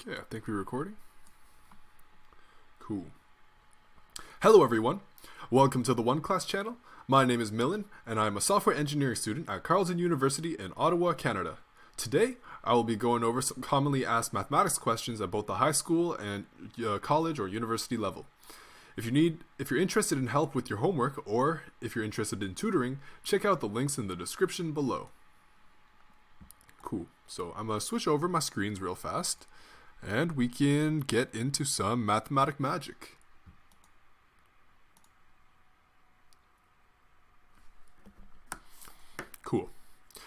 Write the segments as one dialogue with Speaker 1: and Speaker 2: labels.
Speaker 1: Yeah, I think we're recording. Cool. Hello everyone. Welcome to the OneClass channel. My name is Millan, and I'm a software engineering student at Carleton University in Ottawa, Canada. Today, I will be going over some commonly asked mathematics questions at both the high school and college or university level. If you're interested in help with your homework, or if you're interested in tutoring, check out the links in the description below. Cool. So I'm going to switch over my screens real fast, and we can get into some mathematic magic. Cool.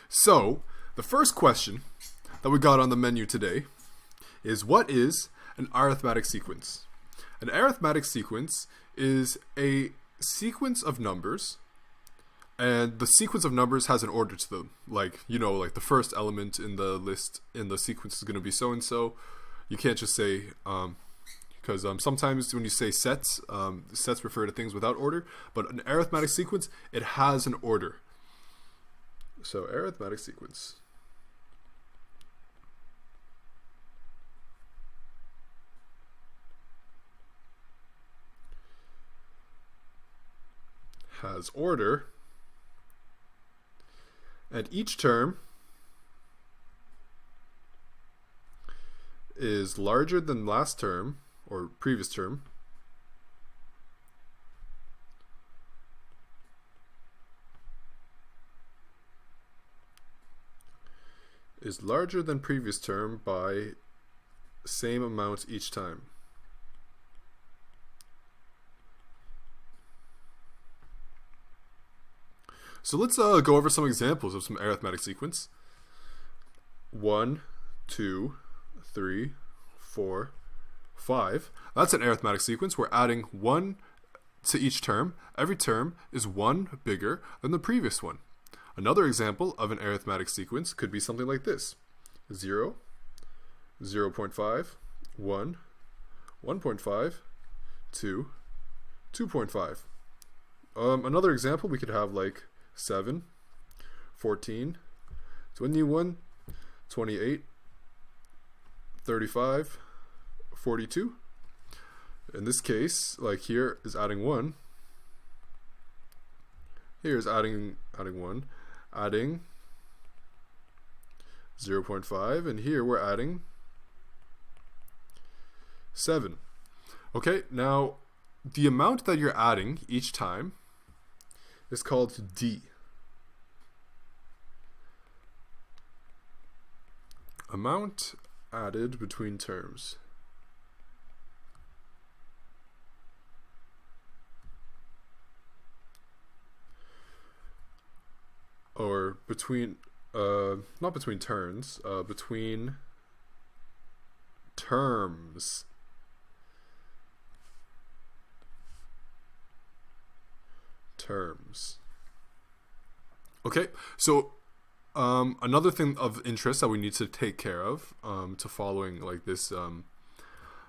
Speaker 1: So, the first question that we got on the menu today is, what is an arithmetic sequence? An arithmetic sequence is a sequence of numbers, and the sequence of numbers has an order to them. Like the first element in the list in the sequence is going to be so-and-so. You can't just say, because sometimes when you say sets, sets refer to things without order, but an arithmetic sequence, it has an order. So arithmetic sequence. Has order, and each term is larger than last term or previous term, is larger than previous term by same amount each time. So let's go over some examples of some arithmetic sequence. 1, 2, 3, 4, 5. That's an arithmetic sequence. We're adding 1 to each term. Every term is 1 bigger than the previous one. Another example of an arithmetic sequence could be something like this. 0, 0.5, 1, 1.5, 2, 2.5. Another example we could have like 7, 14, 21, 28, 35, 42. In this case, like here is adding 1. Here is adding 1, adding 0.5, and here we're adding 7. Okay, now the amount that you're adding each time is called D. Amount added between terms. Or between, not between turns, between terms. Okay, so another thing of interest that we need to take care of to following like this, the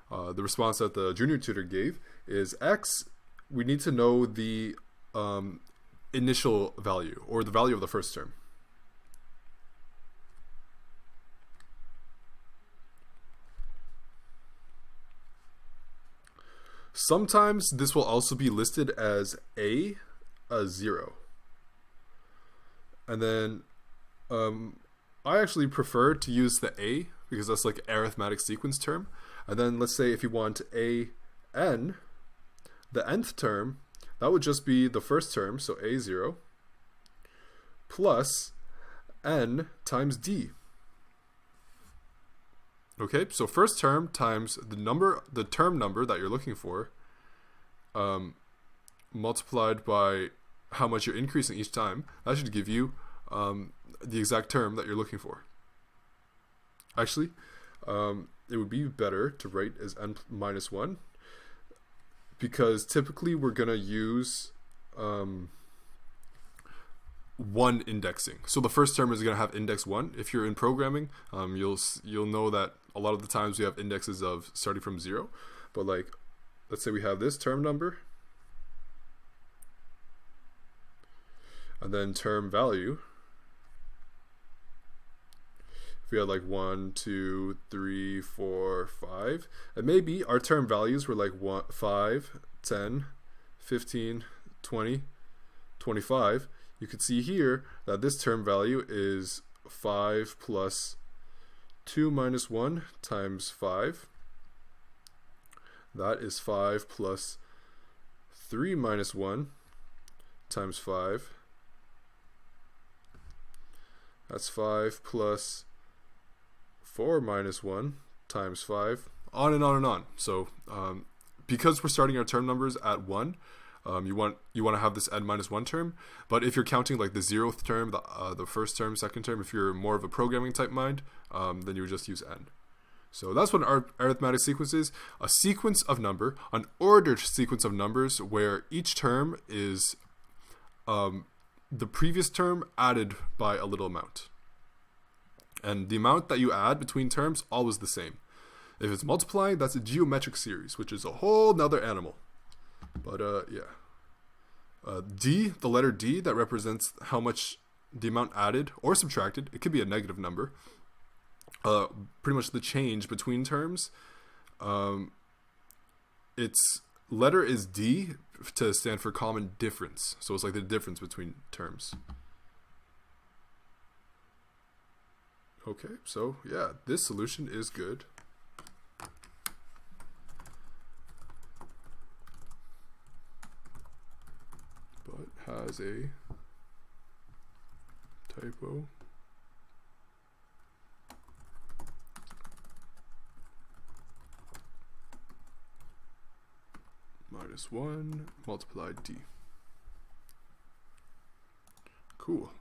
Speaker 1: response that the junior tutor gave is x. We need to know the initial value, or the value of the first term. Sometimes this will also be listed as a 0. And then I actually prefer to use the a because that's like arithmetic sequence term. And then let's say if you want an, the nth term, that would just be the first term, so a0, plus n times d. Okay, so first term times the term number that you're looking for, multiplied by how much you're increasing each time. That should give you the exact term that you're looking for. Actually, it would be better to write as n minus 1, because typically we're going to use 1 indexing. So the first term is going to have index 1. If you're in programming, you'll know that a lot of the times we have indexes of starting from 0. But like, let's say we have this term number, and then term value. if we had like 1, 2, 3, 4, 5, and maybe our term values were like 1, 5, 10, 15, 20, 25, you could see here that this term value is 5 plus 2 minus 1 times 5. That is 5 plus 3 minus 1 times 5. That's 5 plus 4 minus 1 times 5. On and on and on. So because we're starting our term numbers at 1, you want to have this n minus 1 term. But if you're counting like the 0th term, the first term, second term, if you're more of a programming type mind, then you would just use n. So that's what an arithmetic sequence is. A sequence of number, an ordered sequence of numbers where each term is the previous term added by a little amount. And the amount that you add between terms, always the same. If it's multiplying, that's a geometric series, which is a whole nother animal. But yeah. D, the letter D, that represents how much the amount added or subtracted. It could be a negative number. Pretty much the change between terms. Its letter is D to stand for common difference. So it's like the difference between terms. Okay, so yeah, this solution is good. But has a typo. Minus 1 multiplied D. Cool.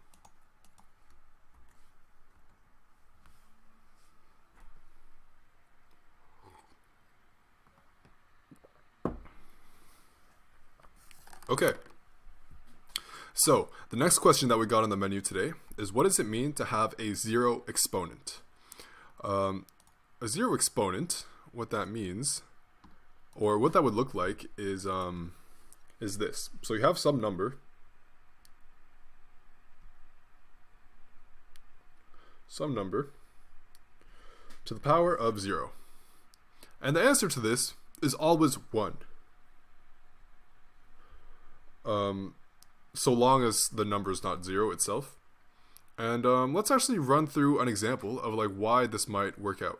Speaker 1: Okay. So, the next question that we got on the menu today is, what does it mean to have a zero exponent? A zero exponent, what that means, or what that would look like is this. So you have some number. Some number to the power of 0. And the answer to this is always 1. So long as the number is not 0 itself. And let's actually run through an example of like why this might work out.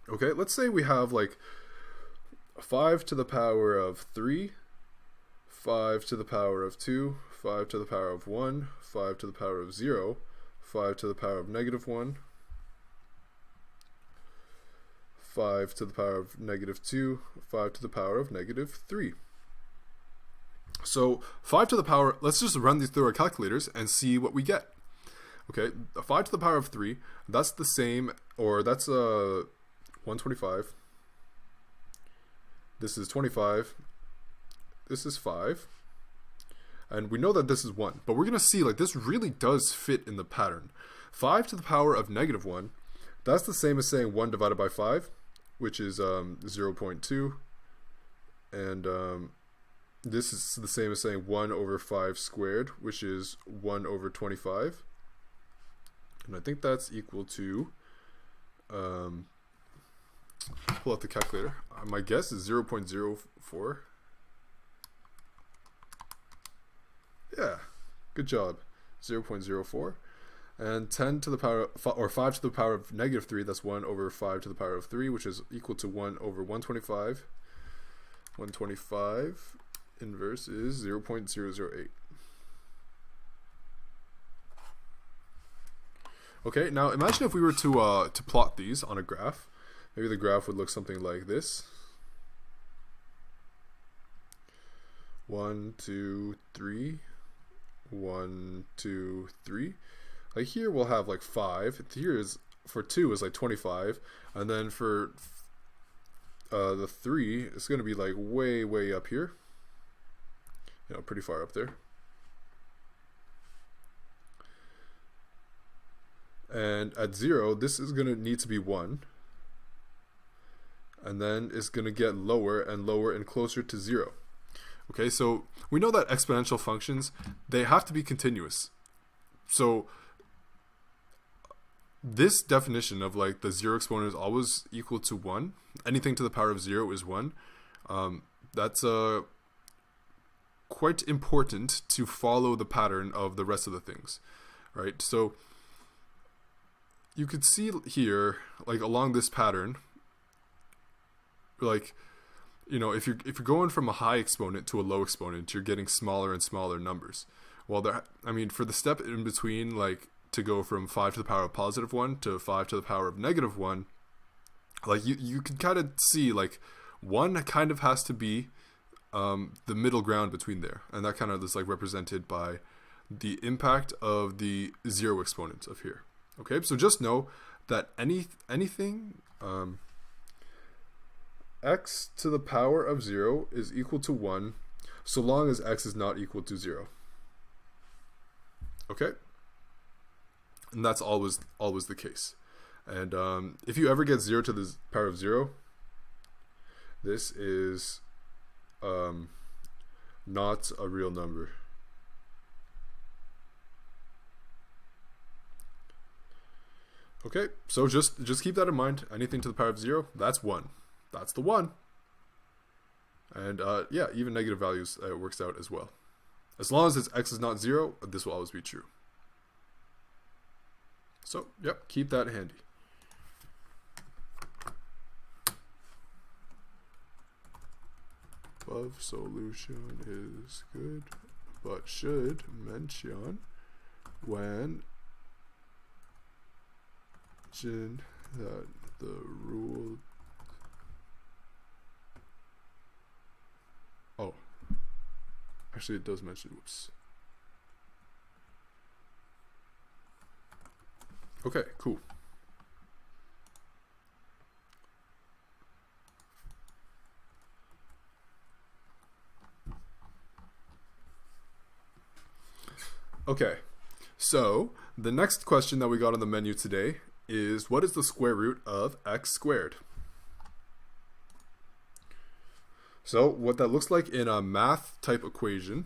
Speaker 1: Okay, let's say we have like 5 to the power of 3, 5 to the power of 2, 5 to the power of 1, 5 to the power of 0, 5 to the power of negative 1, 5 to the power of negative 2, 5 to the power of negative 3. So 5 to the power, let's just run these through our calculators and see what we get. Okay, 5 to the power of 3, that's the same, or that's 125. This is 25. This is 5. And we know that this is 1. But we're going to see like this really does fit in the pattern. 5 to the power of negative 1, that's the same as saying 1 divided by 5, which is 0.2. And this is the same as saying 1 over 5 squared, which is 1 over 25. And I think that's equal to, pull out the calculator. My guess is 0.04. Yeah, good job. 0.04. And 10 to the power, or 5 to the power of negative 3, that's 1 over 5 to the power of 3, which is equal to 1 over 125. 125 inverse is 0.008. Okay, now imagine if we were to plot these on a graph. Maybe the graph would look something like this. 1, 2, 3. 1, 2, 3. Like here we'll have like 5. Here is for 2 is like 25, and then for the 3 it's going to be like way up here. You know, pretty far up there. And at 0, this is going to need to be 1. And then it's going to get lower and lower and closer to 0. Okay, so we know that exponential functions, they have to be continuous. So this definition of like the zero exponent is always equal to 1, anything to the power of 0 is 1, that's quite important to follow the pattern of the rest of the things, right? So you could see here, like along this pattern, like, you know, if you're going from a high exponent to a low exponent, you're getting smaller and smaller numbers. Well, I mean, for the step in between, like to go from 5 to the power of positive 1 to 5 to the power of negative 1, like you can kind of see like 1 kind of has to be the middle ground between there, and that kind of is like represented by the impact of the 0 exponent of here. Okay, so just know that anything x to the power of 0 is equal to 1 so long as x is not equal to 0. Okay, and that's always the case. And if you ever get 0 to the power of 0, this is not a real number. Okay, so just keep that in mind. Anything to the power of 0, that's 1. That's the 1. And yeah, even negative values works out as well. As long as x is not 0, this will always be true. So, yep, keep that handy. Above solution is good, but should mention when that the rule. Oh, actually, it does mention. Whoops. Okay, cool. Okay, so the next question that we got on the menu today is, what is the square root of x squared? So what that looks like in a math type equation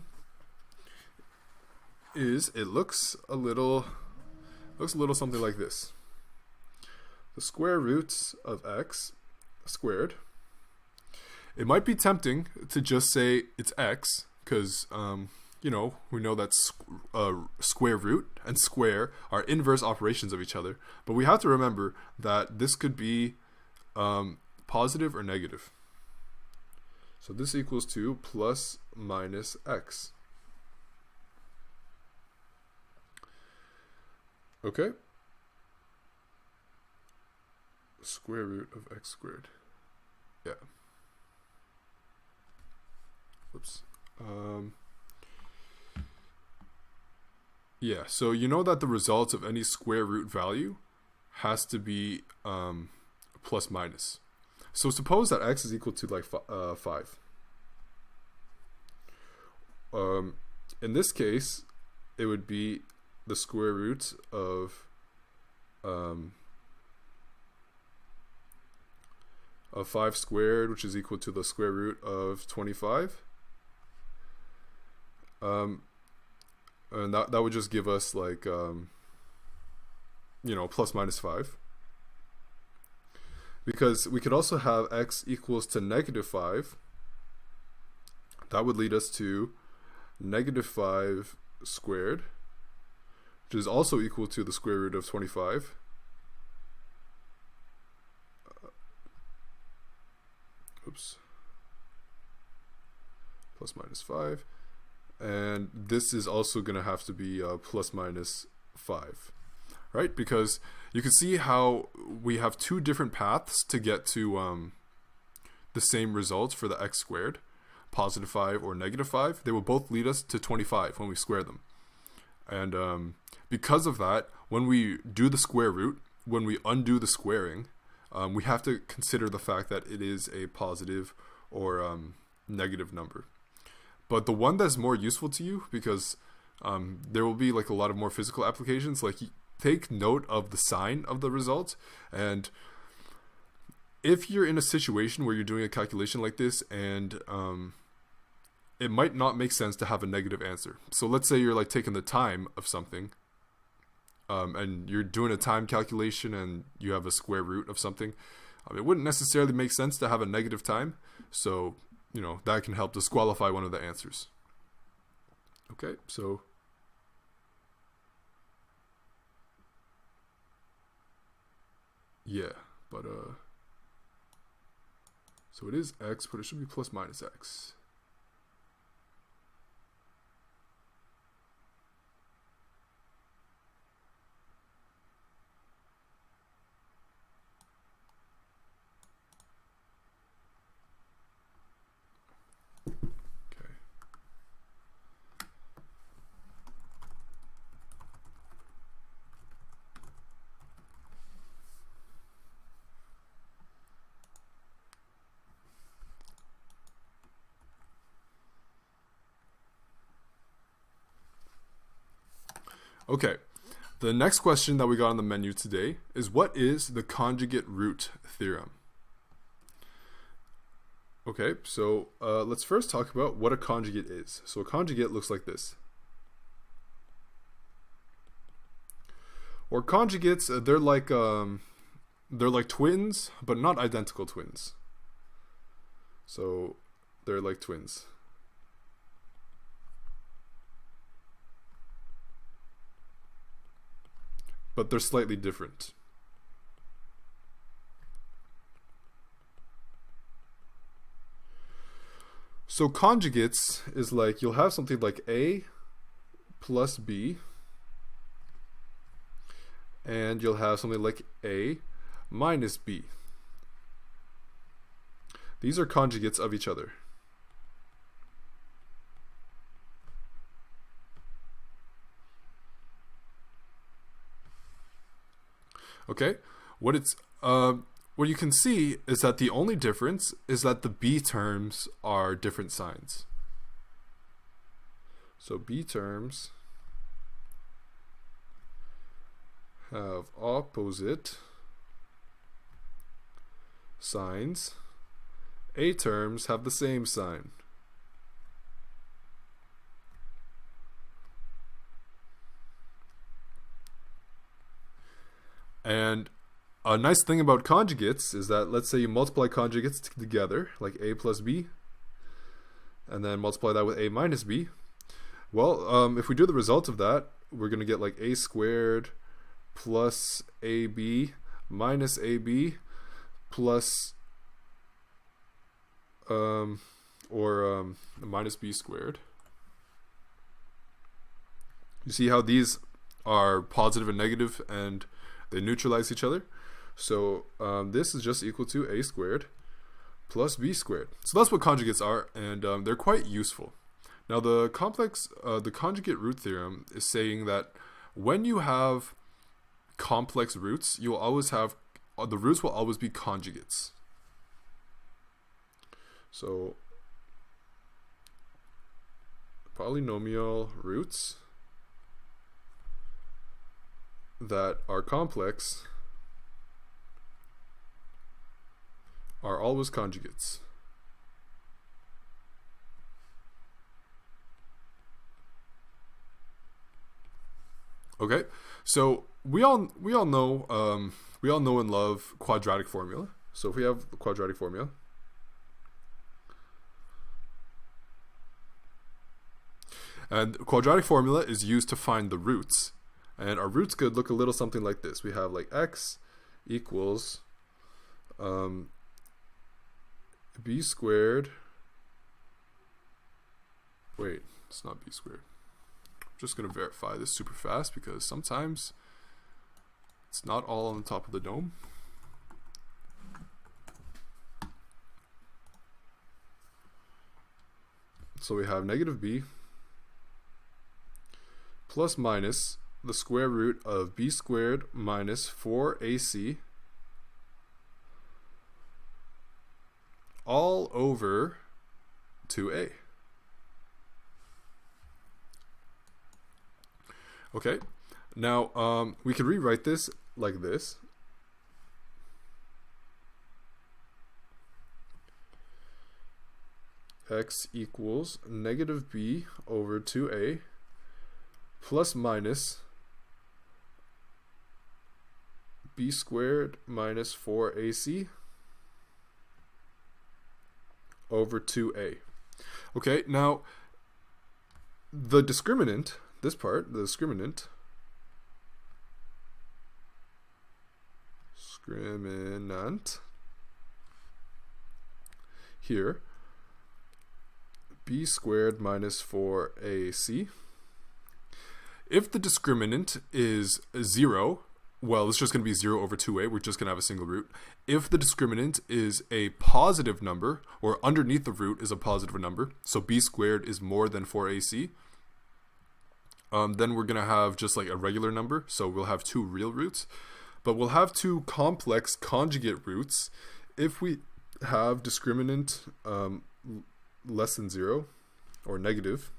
Speaker 1: is it looks a little something like this. The square root of x squared. It might be tempting to just say it's x because you know, we know that square root and square are inverse operations of each other, but we have to remember that this could be positive or negative. So this equals to plus minus x. Okay. Square root of x squared. Yeah. Oops. Yeah, so you know that the result of any square root value has to be plus minus. So suppose that x is equal to like 5. In this case, it would be the square root of 5 squared, which is equal to the square root of 25. And that would just give us like, you know, plus minus 5. Because we could also have x equals to negative 5. That would lead us to negative 5 squared, which is also equal to the square root of 25. Oops. Plus minus 5. And this is also going to have to be plus minus 5, right? Because you can see how we have two different paths to get to the same result for the x squared, positive 5 or negative 5. They will both lead us to 25 when we square them. And because of that, when we do the square root, when we undo the squaring, we have to consider the fact that it is a positive or negative number. But the one that's more useful to you, because there will be like a lot of more physical applications, like take note of the sign of the result. And if you're in a situation where you're doing a calculation like this and it might not make sense to have a negative answer. So let's say you're like taking the time of something. and you're doing a time calculation and you have a square root of something, it wouldn't necessarily make sense to have a negative time. So, that can help disqualify one of the answers. Okay, so yeah, but so it is x, but it should be plus minus x. Okay, the next question that we got on the menu today is, what is the conjugate root theorem? Okay, so let's first talk about what a conjugate is. So a conjugate looks like this. Or conjugates, they're like twins, but not identical twins. So they're like twins. But they're slightly different. So conjugates is like, you'll have something like A plus B, and you'll have something like A minus B. These are conjugates of each other. Okay, what you can see is that the only difference is that the B terms are different signs. So B terms have opposite signs. A terms have the same sign. And a nice thing about conjugates is that, let's say you multiply conjugates together, like A plus B, and then multiply that with A minus B. Well, if we do the result of that, we're going to get like A squared plus AB minus AB plus minus B squared. You see how these are positive and negative, and they neutralize each other. So this is just equal to A squared plus B squared. So that's what conjugates are, and they're quite useful. Now the conjugate root theorem is saying that when you have complex roots, you'll always have, the roots will always be conjugates. So polynomial roots that are complex are always conjugates. Okay, so we all know and love quadratic formula. So if we have the quadratic formula, and quadratic formula is used to find the roots. And our roots could look a little something like this. We have like x equals b squared. Wait, it's not b squared. I'm just going to verify this super fast because sometimes it's not all on the top of the dome. So we have negative b plus minus the square root of b squared minus 4ac all over 2a. Okay, now we can rewrite this like this. X equals negative b over 2a plus minus b squared minus 4ac over 2a. Okay, now the discriminant, this part, the discriminant here, b squared minus 4ac. If the discriminant is 0, well, it's just going to be 0 over 2a. We're just going to have a single root. If the discriminant is a positive number, or underneath the root is a positive number, so b squared is more than 4ac, then we're going to have just like a regular number. So we'll have 2 real roots. But we'll have 2 complex conjugate roots if we have discriminant less than 0 or negative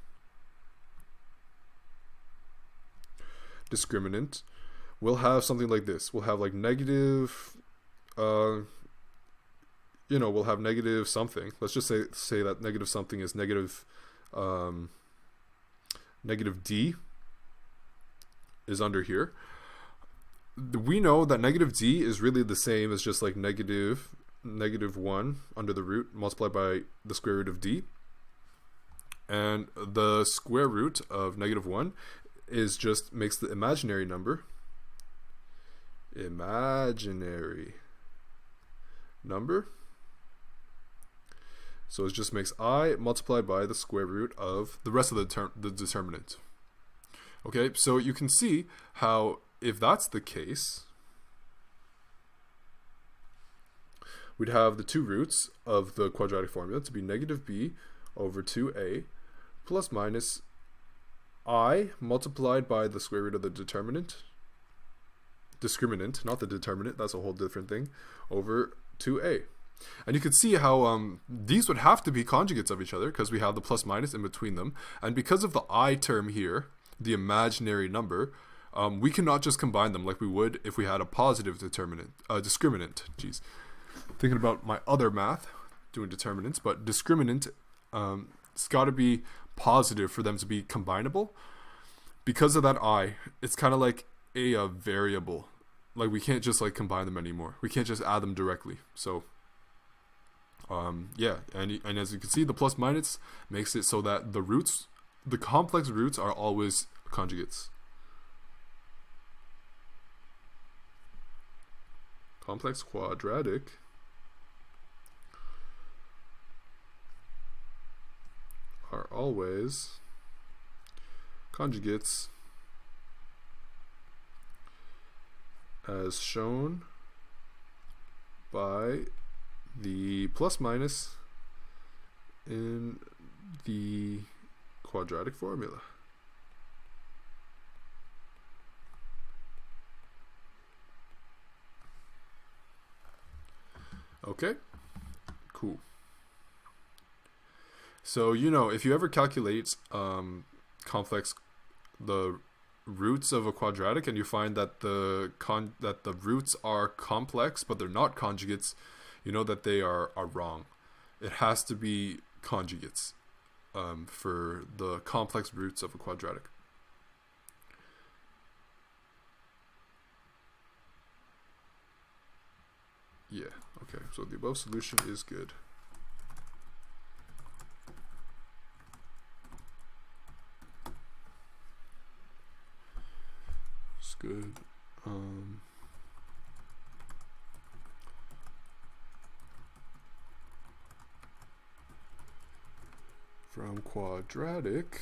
Speaker 1: discriminant. We'll have something like this. We'll have like negative, we'll have negative something. Let's just say that negative something is negative d is under here. We know that negative d is really the same as just like negative 1 under the root multiplied by the square root of d. And the square root of negative 1 is just makes the imaginary number so it just makes I multiplied by the square root of the rest of the determinant. Okay, so you can see how if that's the case, we'd have the 2 roots of the quadratic formula to be negative b over 2a plus minus I multiplied by the square root of the discriminant, not the determinant, that's a whole different thing, over 2a. And you can see how these would have to be conjugates of each other because we have the plus minus in between them. And because of the I term here, the imaginary number, we cannot just combine them like we would if we had a positive discriminant. Jeez. Thinking about my other math, doing determinants, but discriminant, it's got to be positive for them to be combinable. Because of that I, it's kind of like a variable. Like we can't just like combine them anymore. We can't just add them directly. So yeah, and as you can see, the plus minus makes it so that the complex roots are always conjugates. Complex quadratic are always conjugates as shown by the plus minus in the quadratic formula. Okay, cool. So, if you ever calculate the roots of a quadratic and you find that the roots are complex but they're not conjugates, you know that they are wrong. It has to be conjugates for the complex roots of a quadratic. Yeah, okay, so the above solution is good. It's good. From quadratic,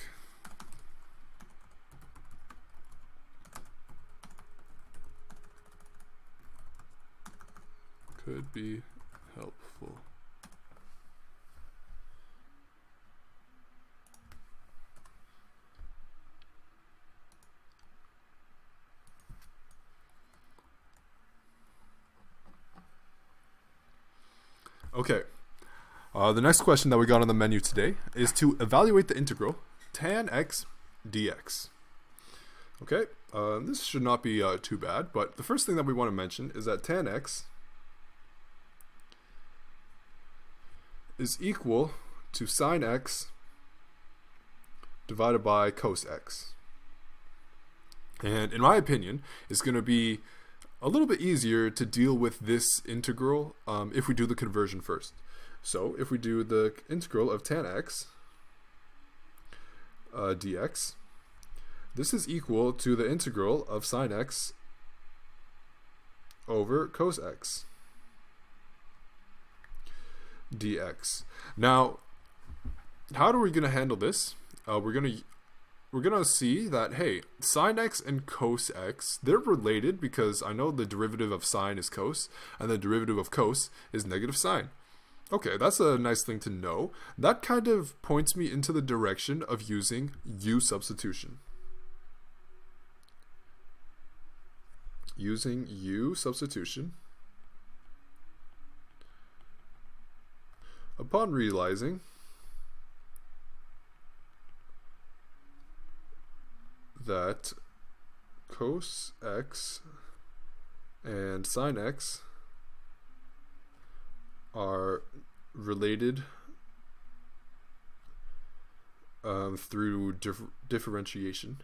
Speaker 1: could be helpful. Okay, the next question that we got on the menu today is to evaluate the integral tan x dx. Okay, this should not be too bad, but the first thing that we want to mention is that tan x is equal to sine x divided by cos x. And in my opinion, it's going to be a little bit easier to deal with this integral if we do the conversion first. So if we do the integral of tan x dx, this is equal to the integral of sine x over cos x dx. Now, how are we going to handle this? We're gonna see that, hey, sine x and cos x, they're related because I know the derivative of sine is cos and the derivative of cos is negative sine. Okay, that's a nice thing to know. That kind of points me into the direction of using u substitution. Using u substitution, upon realizing that cos x and sine x are related through differentiation.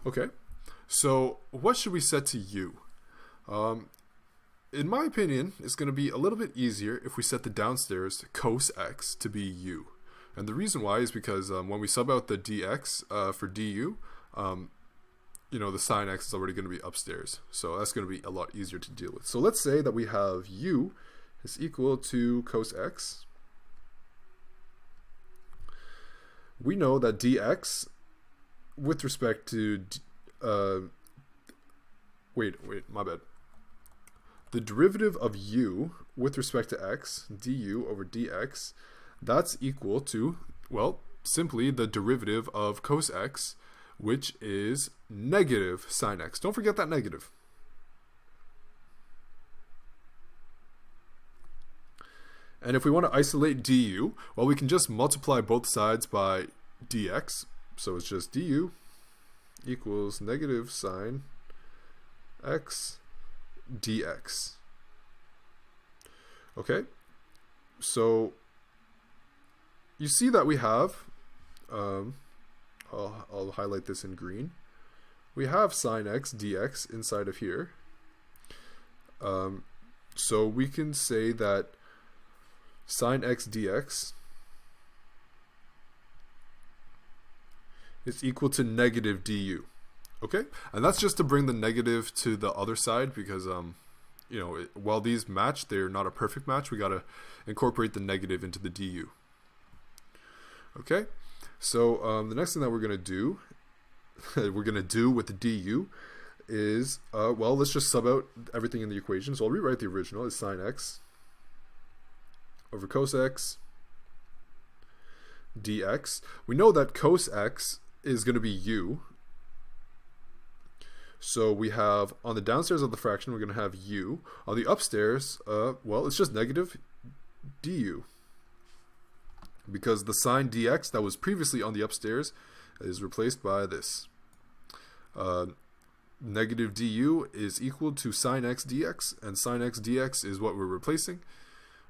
Speaker 1: Okay, so what should we set to u? In my opinion, it's going to be a little bit easier if we set the downstairs cos x to be u. And the reason why is because when we sub out the dx for du, you know, the sine x is already going to be upstairs. So that's going to be a lot easier to deal with. So let's say that we have u is equal to cos x. We know that dx with respect to my bad. The derivative of u with respect to x, du over dx, that's equal to, well, simply the derivative of cos x, which is negative sine x. Don't forget that negative. And if we want to isolate du, well, we can just multiply both sides by dx. So it's just du equals negative sine x dx. Okay, so you see that we have, I'll highlight this in green. We have sine x dx inside of here. So we can say that sine x dx is equal to negative du. Okay, and that's just to bring the negative to the other side because you know, while these match, they're not a perfect match. We got to incorporate the negative into the du. Okay, so the next thing that we're going to do with the du is, well, let's just sub out everything in the equation. So I'll rewrite the original as sine x over cos x dx. We know that cos x is going to be u. So we have, on the downstairs of the fraction, we're going to have u. On the upstairs, well, it's just negative du. Because the sine dx that was previously on the upstairs is replaced by this. Negative du is equal to sine x dx, and sine x dx is what we're replacing.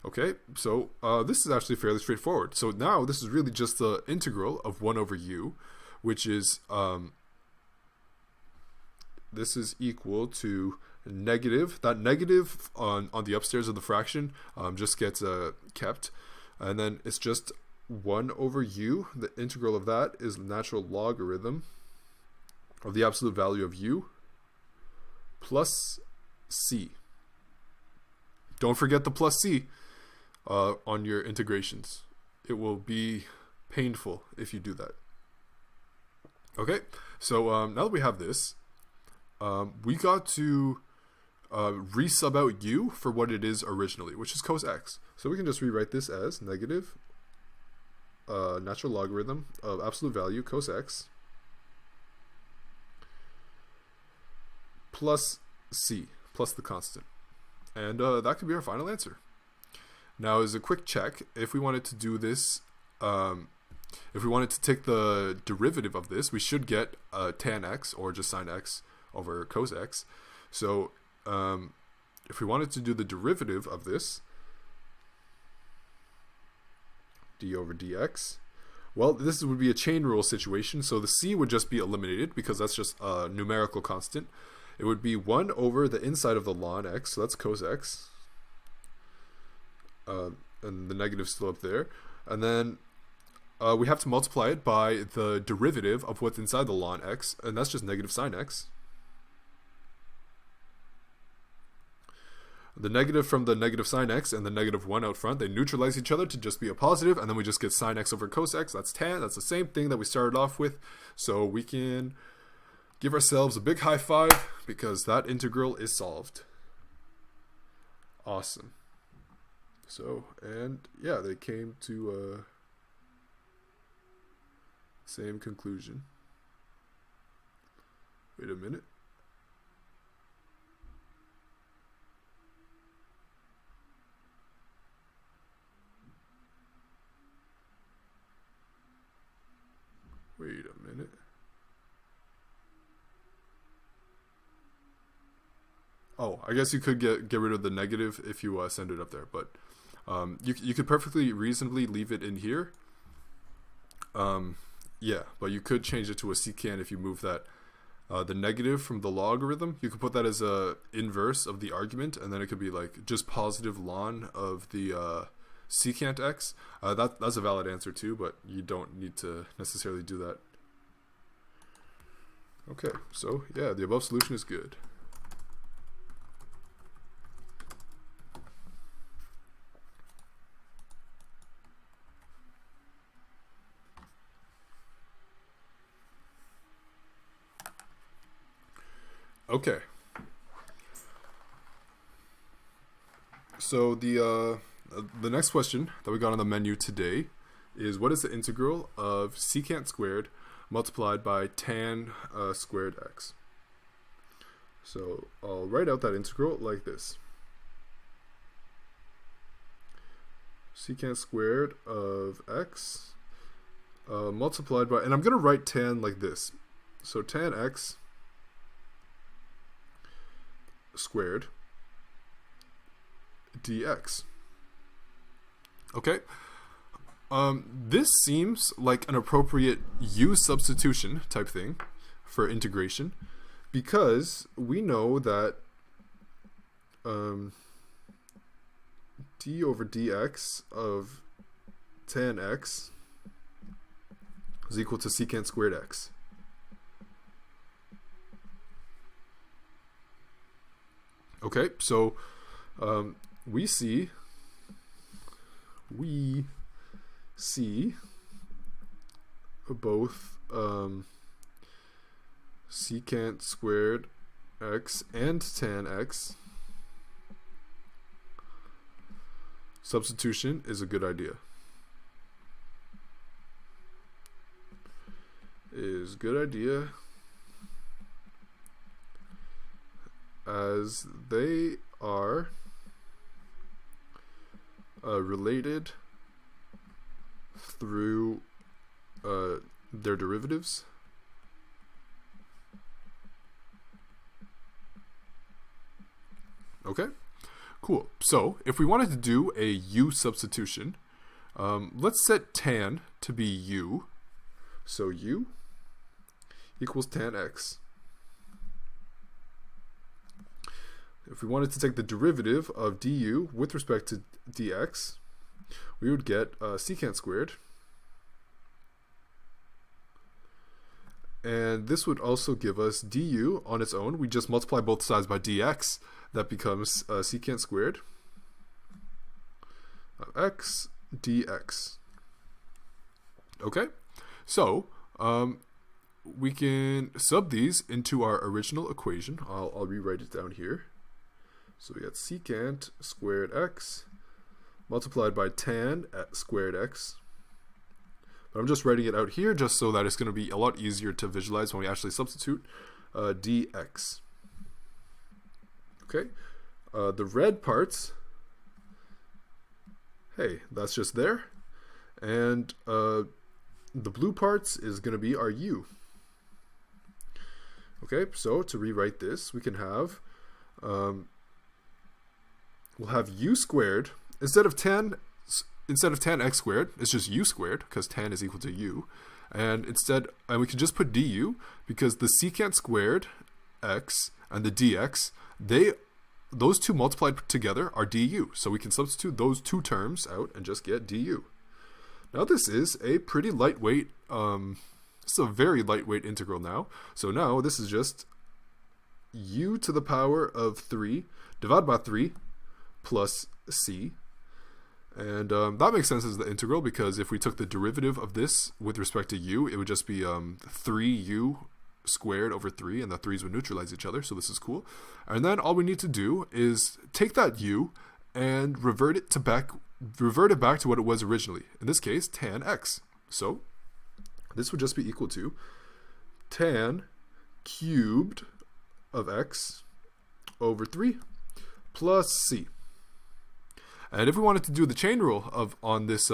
Speaker 1: Okay, so this is actually fairly straightforward. So now this is really just the integral of 1 over u, which is, this is equal to negative. That negative on the upstairs of the fraction just gets kept. And then it's just 1 over u. The integral of that is the natural logarithm of the absolute value of u plus c. Don't forget the plus c on your integrations. It will be painful if you do that. Okay, so now that we have this, we got to resub out u for what it is originally, which is cos x. So we can just rewrite this as negative natural logarithm of absolute value cos x plus c, plus the constant. And that could be our final answer. Now, as a quick check, if we wanted to do this, if we wanted to take the derivative of this, we should get tan x, or just sine x, over cos x. So if we wanted to do the derivative of this, d over dx, Well, this would be a chain rule situation, so the c would just be eliminated because that's just a numerical constant. It would be 1 over the inside of the ln x, so that's cos x, and the negative still up there. And then we have to multiply it by the derivative of what's inside the ln x, and that's just negative sine x. The negative from the negative sine x and the negative 1 out front, they neutralize each other to just be a positive, and then we just get sine x over cos x. That's tan. That's the same thing that we started off with. So we can give ourselves a big high five because that integral is solved. Awesome. So, and yeah, they came to same conclusion. Wait a minute. Wait a minute. Oh, I guess you could get rid of the negative if you send it up there, but you could perfectly reasonably leave it in here. Yeah, but you could change it to a secant if you move that. The negative from the logarithm, you could put that as a inverse of the argument, and then it could be like just positive ln of the secant x. That's a valid answer too, but you don't need to necessarily do that. Okay, so yeah, the above solution is good. Okay. So the next question that we got on the menu today is, what is the integral of secant squared multiplied by tan squared x? So I'll write out that integral like this. Secant squared of x multiplied by, and I'm going to write tan like this. So tan x squared dx. Okay. This seems like an appropriate u substitution type thing for integration, because we know that d over dx of tan x is equal to secant squared x. Okay, so we see both secant squared x and tan x. Substitution is a good idea. Is good idea, as they are related through their derivatives. Okay, cool. So if we wanted to do a u substitution, let's set tan to be u. So u equals tan x. If we wanted to take the derivative of du with respect to dx, we would get secant squared. And this would also give us du on its own. We just multiply both sides by dx. That becomes secant squared of x dx. Okay, so we can sub these into our original equation. I'll rewrite it down here. So we got secant squared x multiplied by tan squared x. But I'm just writing it out here just so that it's going to be a lot easier to visualize when we actually substitute dx. Okay, the red parts, hey, that's just there. And the blue parts is going to be our u. Okay, so to rewrite this, we can have we'll have u squared, instead of tan instead of tan x squared, it's just u squared because tan is equal to u. And we can just put du because the secant squared x and the dx, those two multiplied together are du. So we can substitute those two terms out and just get du. Now this is a pretty lightweight, it's a very lightweight integral now. So now this is just u to the power of 3 divided by 3 plus c. And that makes sense as the integral, because if we took the derivative of this with respect to u, it would just be 3u squared over 3, and the 3's would neutralize each other, so this is cool. And then all we need to do is take that u and revert it back to what it was originally. In this case, tan x. So this would just be equal to tan cubed of x over 3 plus c. And if we wanted to do the chain rule on this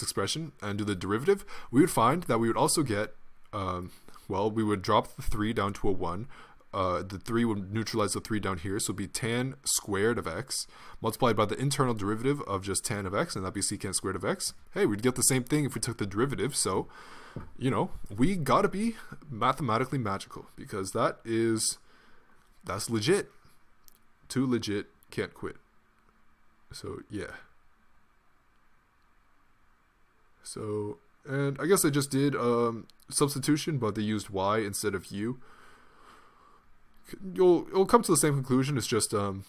Speaker 1: expression and do the derivative, we would find that we would also get, we would drop the 3 down to a 1. The 3 would neutralize the 3 down here, so it would be tan squared of x multiplied by the internal derivative of just tan of x, and that'd be secant squared of x. Hey, we'd get the same thing if we took the derivative, so, we gotta be mathematically magical, because that's legit. Too legit, can't quit. So, yeah. So, and I guess I just did substitution, but they used y instead of u. You'll come to the same conclusion. It's just when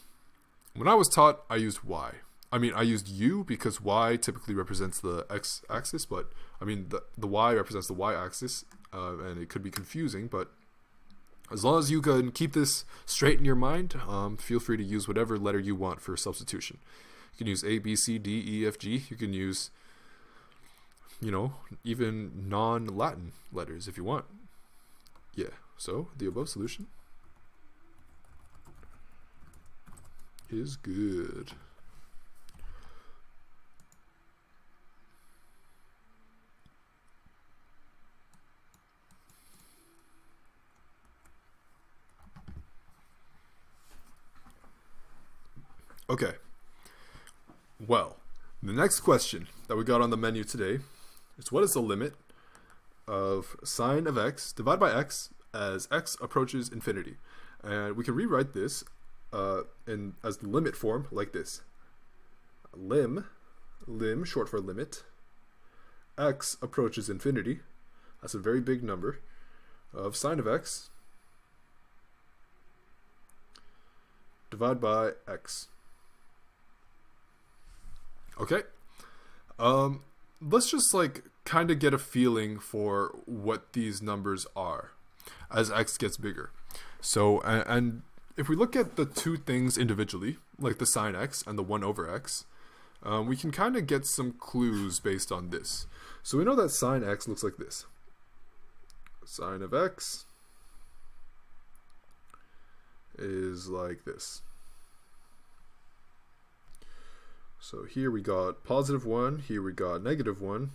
Speaker 1: I was taught, I used y. I used u because y typically represents the x-axis, but the y represents the y-axis, and it could be confusing. But as long as you can keep this straight in your mind, feel free to use whatever letter you want for substitution. You can use A, B, C, D, E, F, G. You can use, even non-Latin letters if you want. Yeah, so the above solution is good. Okay. Well, the next question that we got on the menu today is, what is the limit of sine of x divided by x as x approaches infinity? And we can rewrite this as the limit form like this. Lim, short for limit, x approaches infinity, that's a very big number, of sine of x divided by x. Okay, let's just kind of get a feeling for what these numbers are as x gets bigger. So, and if we look at the two things individually, like the sine x and the 1 over x, we can kind of get some clues based on this. So we know that sine x looks like this. Sine of x is like this. So here we got positive 1, here we got negative 1,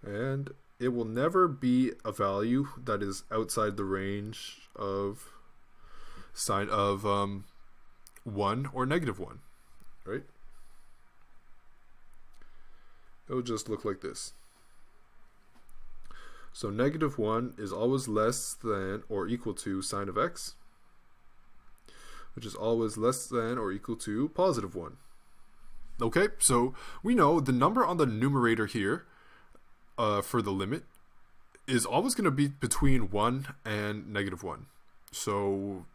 Speaker 1: and it will never be a value that is outside the range of sine of 1 or negative 1, right? It will just look like this. So negative 1 is always less than or equal to sine of x, which is always less than or equal to positive 1. Okay, so we know the number on the numerator here for the limit is always going to be between 1 and negative 1. So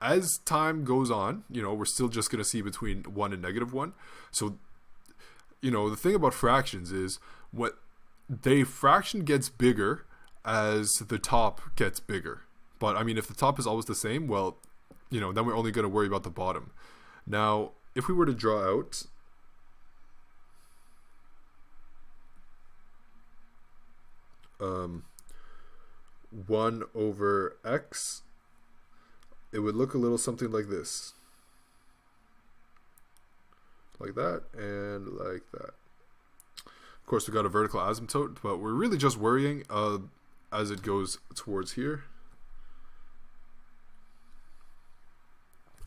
Speaker 1: as time goes on, we're still just going to see between 1 and negative 1. So, the thing about fractions is the fraction gets bigger as the top gets bigger. But if the top is always the same, well, then we're only going to worry about the bottom. Now, if we were to draw out um, 1 over x, it would look a little something like this. Like that and like that. Of course, we got a vertical asymptote, but we're really just worrying as it goes towards here.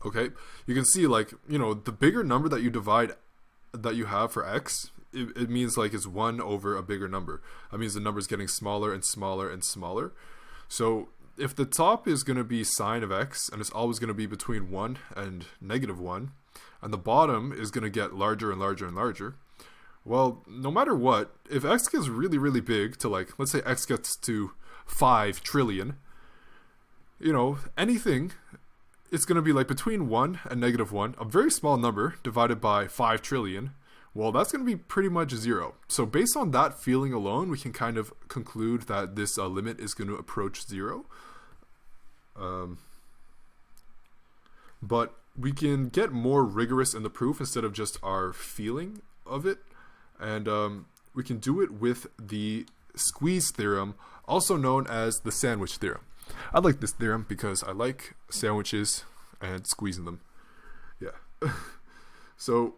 Speaker 1: Okay, you can see the bigger number that you divide that you have for x, it means like it's 1 over a bigger number. That means the number is getting smaller and smaller and smaller. So if the top is going to be sine of x, and it's always going to be between 1 and -1, and the bottom is going to get larger and larger and larger, well, no matter what, if x gets really, really big to, like, let's say x gets to 5 trillion, you know, anything, it's going to be like between 1 and -1, a very small number divided by 5 trillion. Well, that's going to be pretty much 0. So based on that feeling alone, we can kind of conclude that this limit is going to approach 0. But we can get more rigorous in the proof instead of just our feeling of it. And we can do it with the squeeze theorem, also known as the sandwich theorem. I like this theorem because I like sandwiches and squeezing them. Yeah. So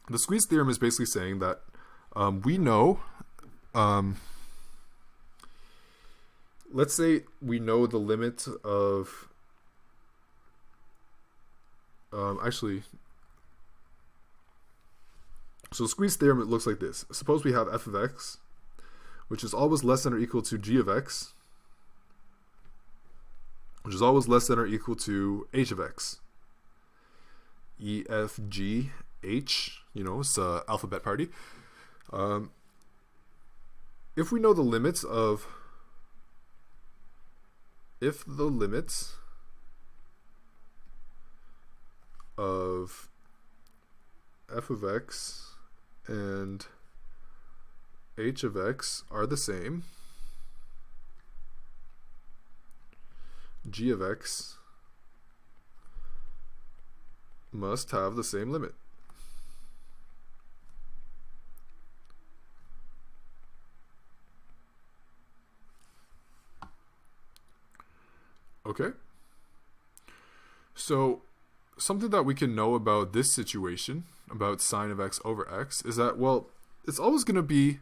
Speaker 1: the squeeze theorem is basically saying that we know, let's say we know the limit of, so the squeeze theorem, it looks like this. Suppose we have f of x, which is always less than or equal to g of x, which is always less than or equal to h of x. E, F, G, H, you know, it's an alphabet party. If we know the limits of, if the limits of f of x and h of x are the same, g of x must have the same limit. Okay? So something that we can know about this situation, about sine of x over x, is that, well, it's always going to be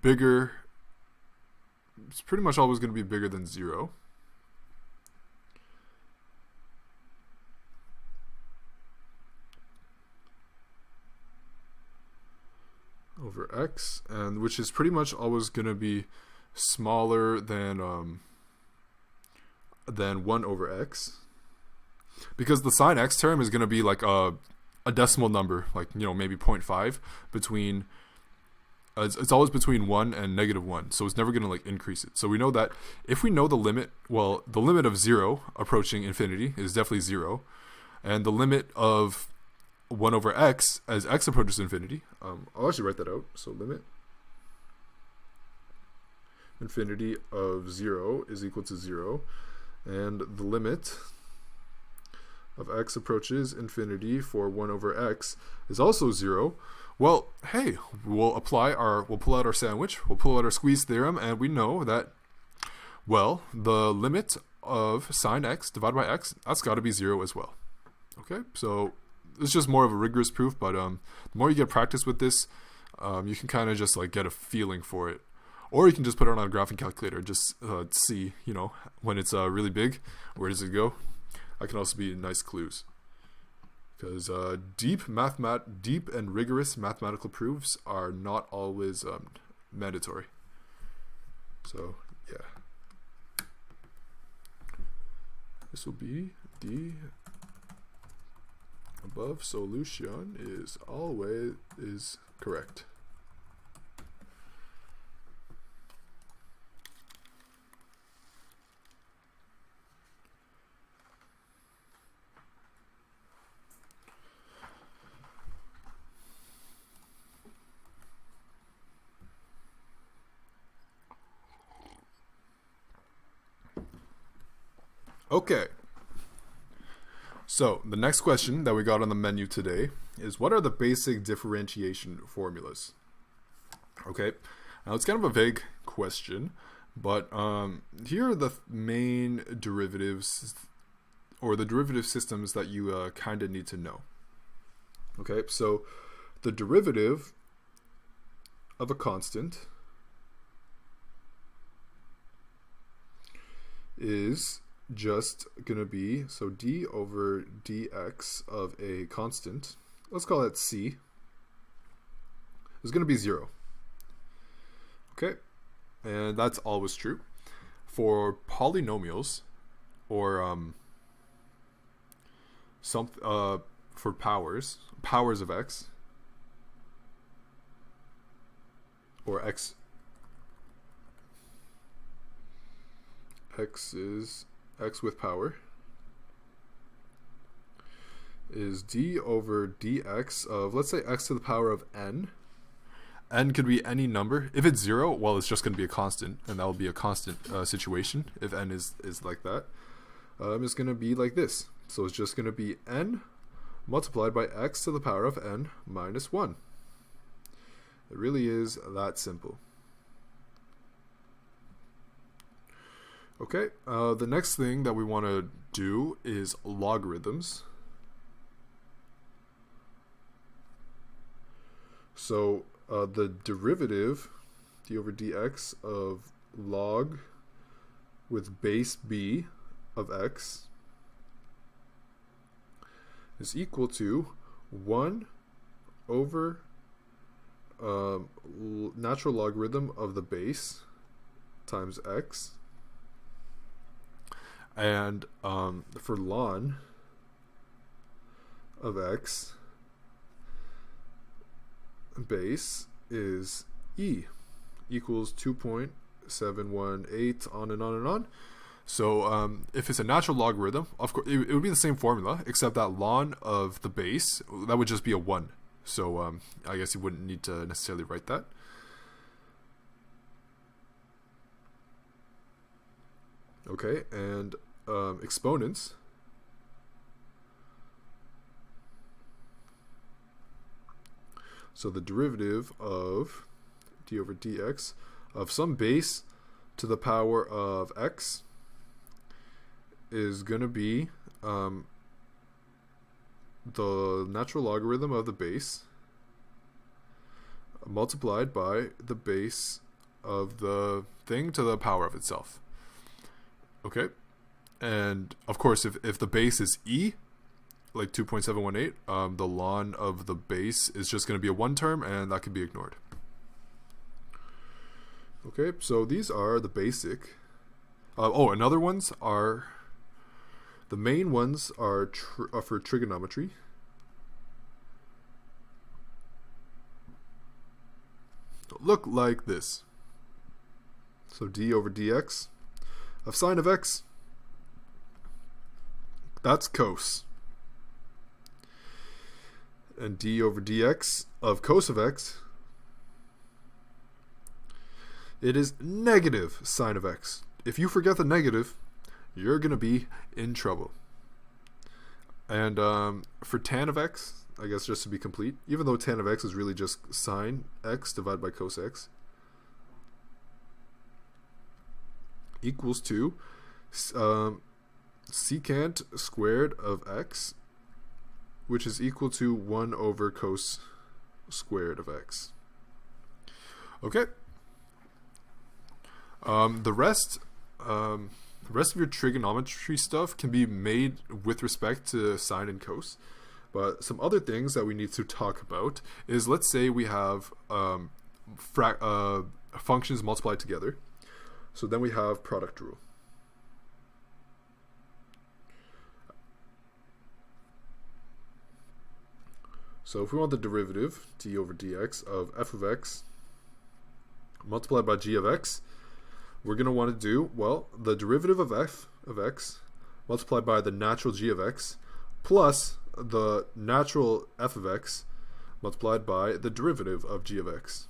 Speaker 1: bigger. It's pretty much always going to be bigger than 0. Over x, and which is pretty much always going to be smaller than 1 over x, because the sine x term is going to be like a decimal number, like, you know, maybe 0.5 between, it's always between 1 and -1, so it's never going to like increase it. So we know that if we know the limit, well, the limit of 0 approaching infinity is definitely 0, and the limit of 1 over x as x approaches infinity, I'll actually write that out. So limit infinity of 0 is equal to 0, and the limit of x approaches infinity for 1 over x is also 0. Well, hey, we'll pull out our sandwich, we'll pull out our squeeze theorem, and we know that, well, the limit of sine x divided by x, that's got to be 0 as well. Okay, so it's just more of a rigorous proof, but the more you get practice with this, you can kind of just like get a feeling for it. Or you can just put it on a graphing calculator, just see, you know, when it's really big, where does it go? That can also be nice clues. Because deep and rigorous mathematical proofs are not always mandatory. So, yeah. This will be the above solution is always correct. Okay. So the next question that we got on the menu today is, what are the basic differentiation formulas? Okay, now it's kind of a vague question, but here are the main derivatives, or the derivative systems that you kind of need to know. Okay, so the derivative of a constant is just going to be, so d over dx of a constant, let's call it c, is going to be 0. Okay, and that's always true. For polynomials, or for powers of x, or x is x with power, is d over dx of, let's say, x to the power of n. N could be any number. If it's 0, well, it's just going to be a constant, and that will be a constant situation if n is like that. It's going to be like this. So it's just going to be n multiplied by x to the power of n minus 1. It really is that simple. Okay, the next thing that we want to do is logarithms. So the derivative, d over dx, of log with base b of x is equal to 1 over natural logarithm of the base times x. And for ln of x, base is e equals 2.718, on and on and on. So if it's a natural logarithm, of course it would be the same formula, except that ln of the base, that would just be a 1. So I guess you wouldn't need to necessarily write that. Okay, and exponents. So the derivative of d over dx of some base to the power of x is going to be the natural logarithm of the base multiplied by the base of the thing to the power of itself. Okay, and of course if the base is e, like 2.718, the ln of the base is just going to be a 1 term, and that can be ignored. Okay, so these are the basic. Another ones are, the main ones are for trigonometry. Look like this. So d over dx of sine of x, that's cos. And d over dx of cos of x, it is negative sine of x. If you forget the negative, you're going to be in trouble. And for tan of x, I guess just to be complete, even though tan of x is really just sine x divided by cos x, equals to secant squared of x, which is equal to 1 over cos squared of x. Okay. The rest of your trigonometry stuff can be made with respect to sine and cos. But some other things that we need to talk about is, let's say we have functions multiplied together. So then we have product rule. So if we want the derivative, d over dx of f of x multiplied by g of x, we're going to want to do, well, the derivative of f of x multiplied by the natural g of x plus the natural f of x multiplied by the derivative of g of x.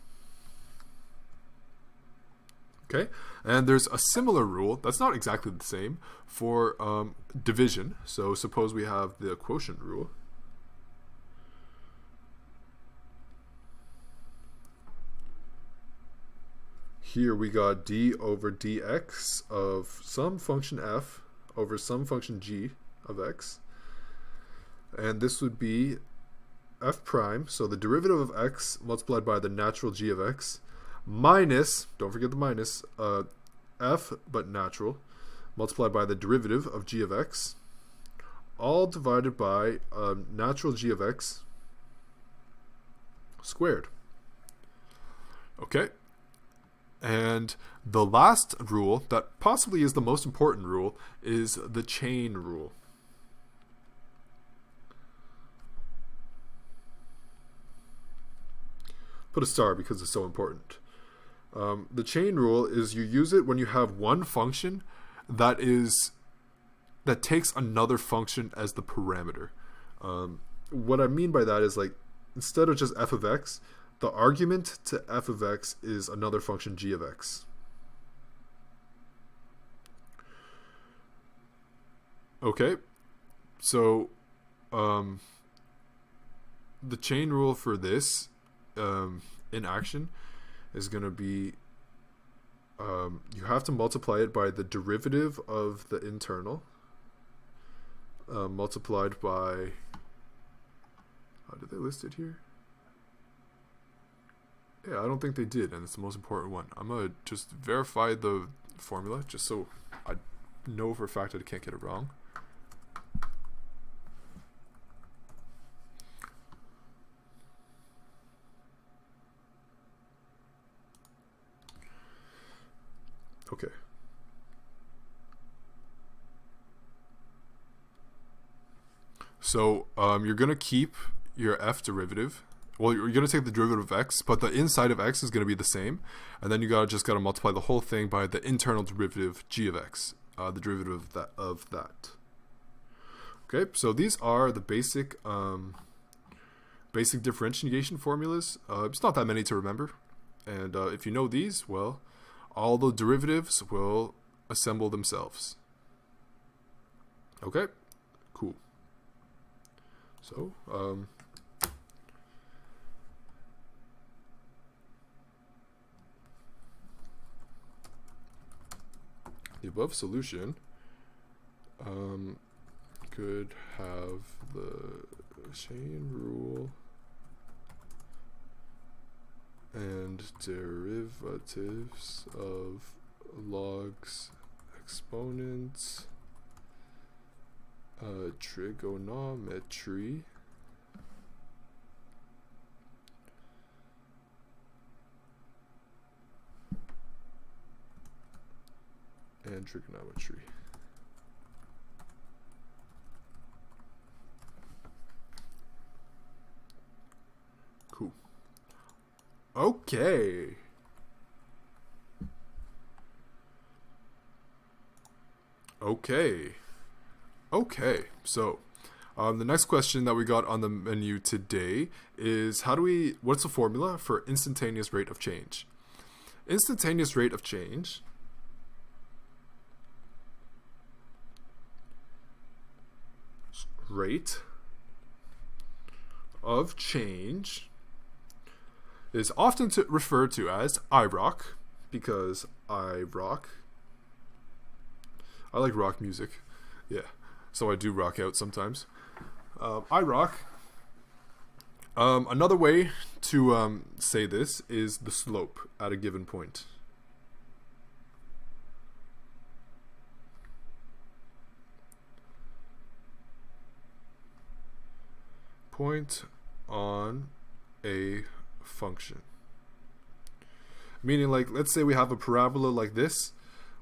Speaker 1: Okay, and there's a similar rule that's not exactly the same for division. So suppose we have the quotient rule. Here we got d over dx of some function f over some function g of x. And this would be f prime, so the derivative of x multiplied by the natural g of x, minus, don't forget the minus, f but natural, multiplied by the derivative of g of x, all divided by natural g of x squared. Okay. And the last rule, that possibly is the most important rule, is the chain rule. Put a star because it's so important. The chain rule is you use it when you have one function that takes another function as the parameter. What I mean by that is, like, instead of just f of x, the argument to f of x is another function g of x. Okay, so the chain rule for this in action is going to be you have to multiply it by the derivative of the internal multiplied by, how did they list it here? Yeah, I don't think they did, and it's the most important one. I'm going to just verify the formula just so I know for a fact that I can't get it wrong. Okay. So you're going to keep your f derivative. Well, you're going to take the derivative of x, but the inside of x is going to be the same. And then you just got to multiply the whole thing by the internal derivative g of x, the derivative of that. Okay, so these are the basic differentiation formulas. It's not that many to remember. And if you know these, well, all the derivatives will assemble themselves. Okay, cool. So, the above solution could have the chain rule and derivatives of logs, exponents, trigonometry, and trigonometry. Cool. Okay. Okay. So, the next question that we got on the menu today is what's the formula for instantaneous rate of change? Instantaneous rate of change is often referred to as IROC, because I like rock music. Yeah, so I do rock out sometimes. IROC. Another way to say this is the slope at a given point. Point on a function. Meaning, like, let's say we have a parabola like this.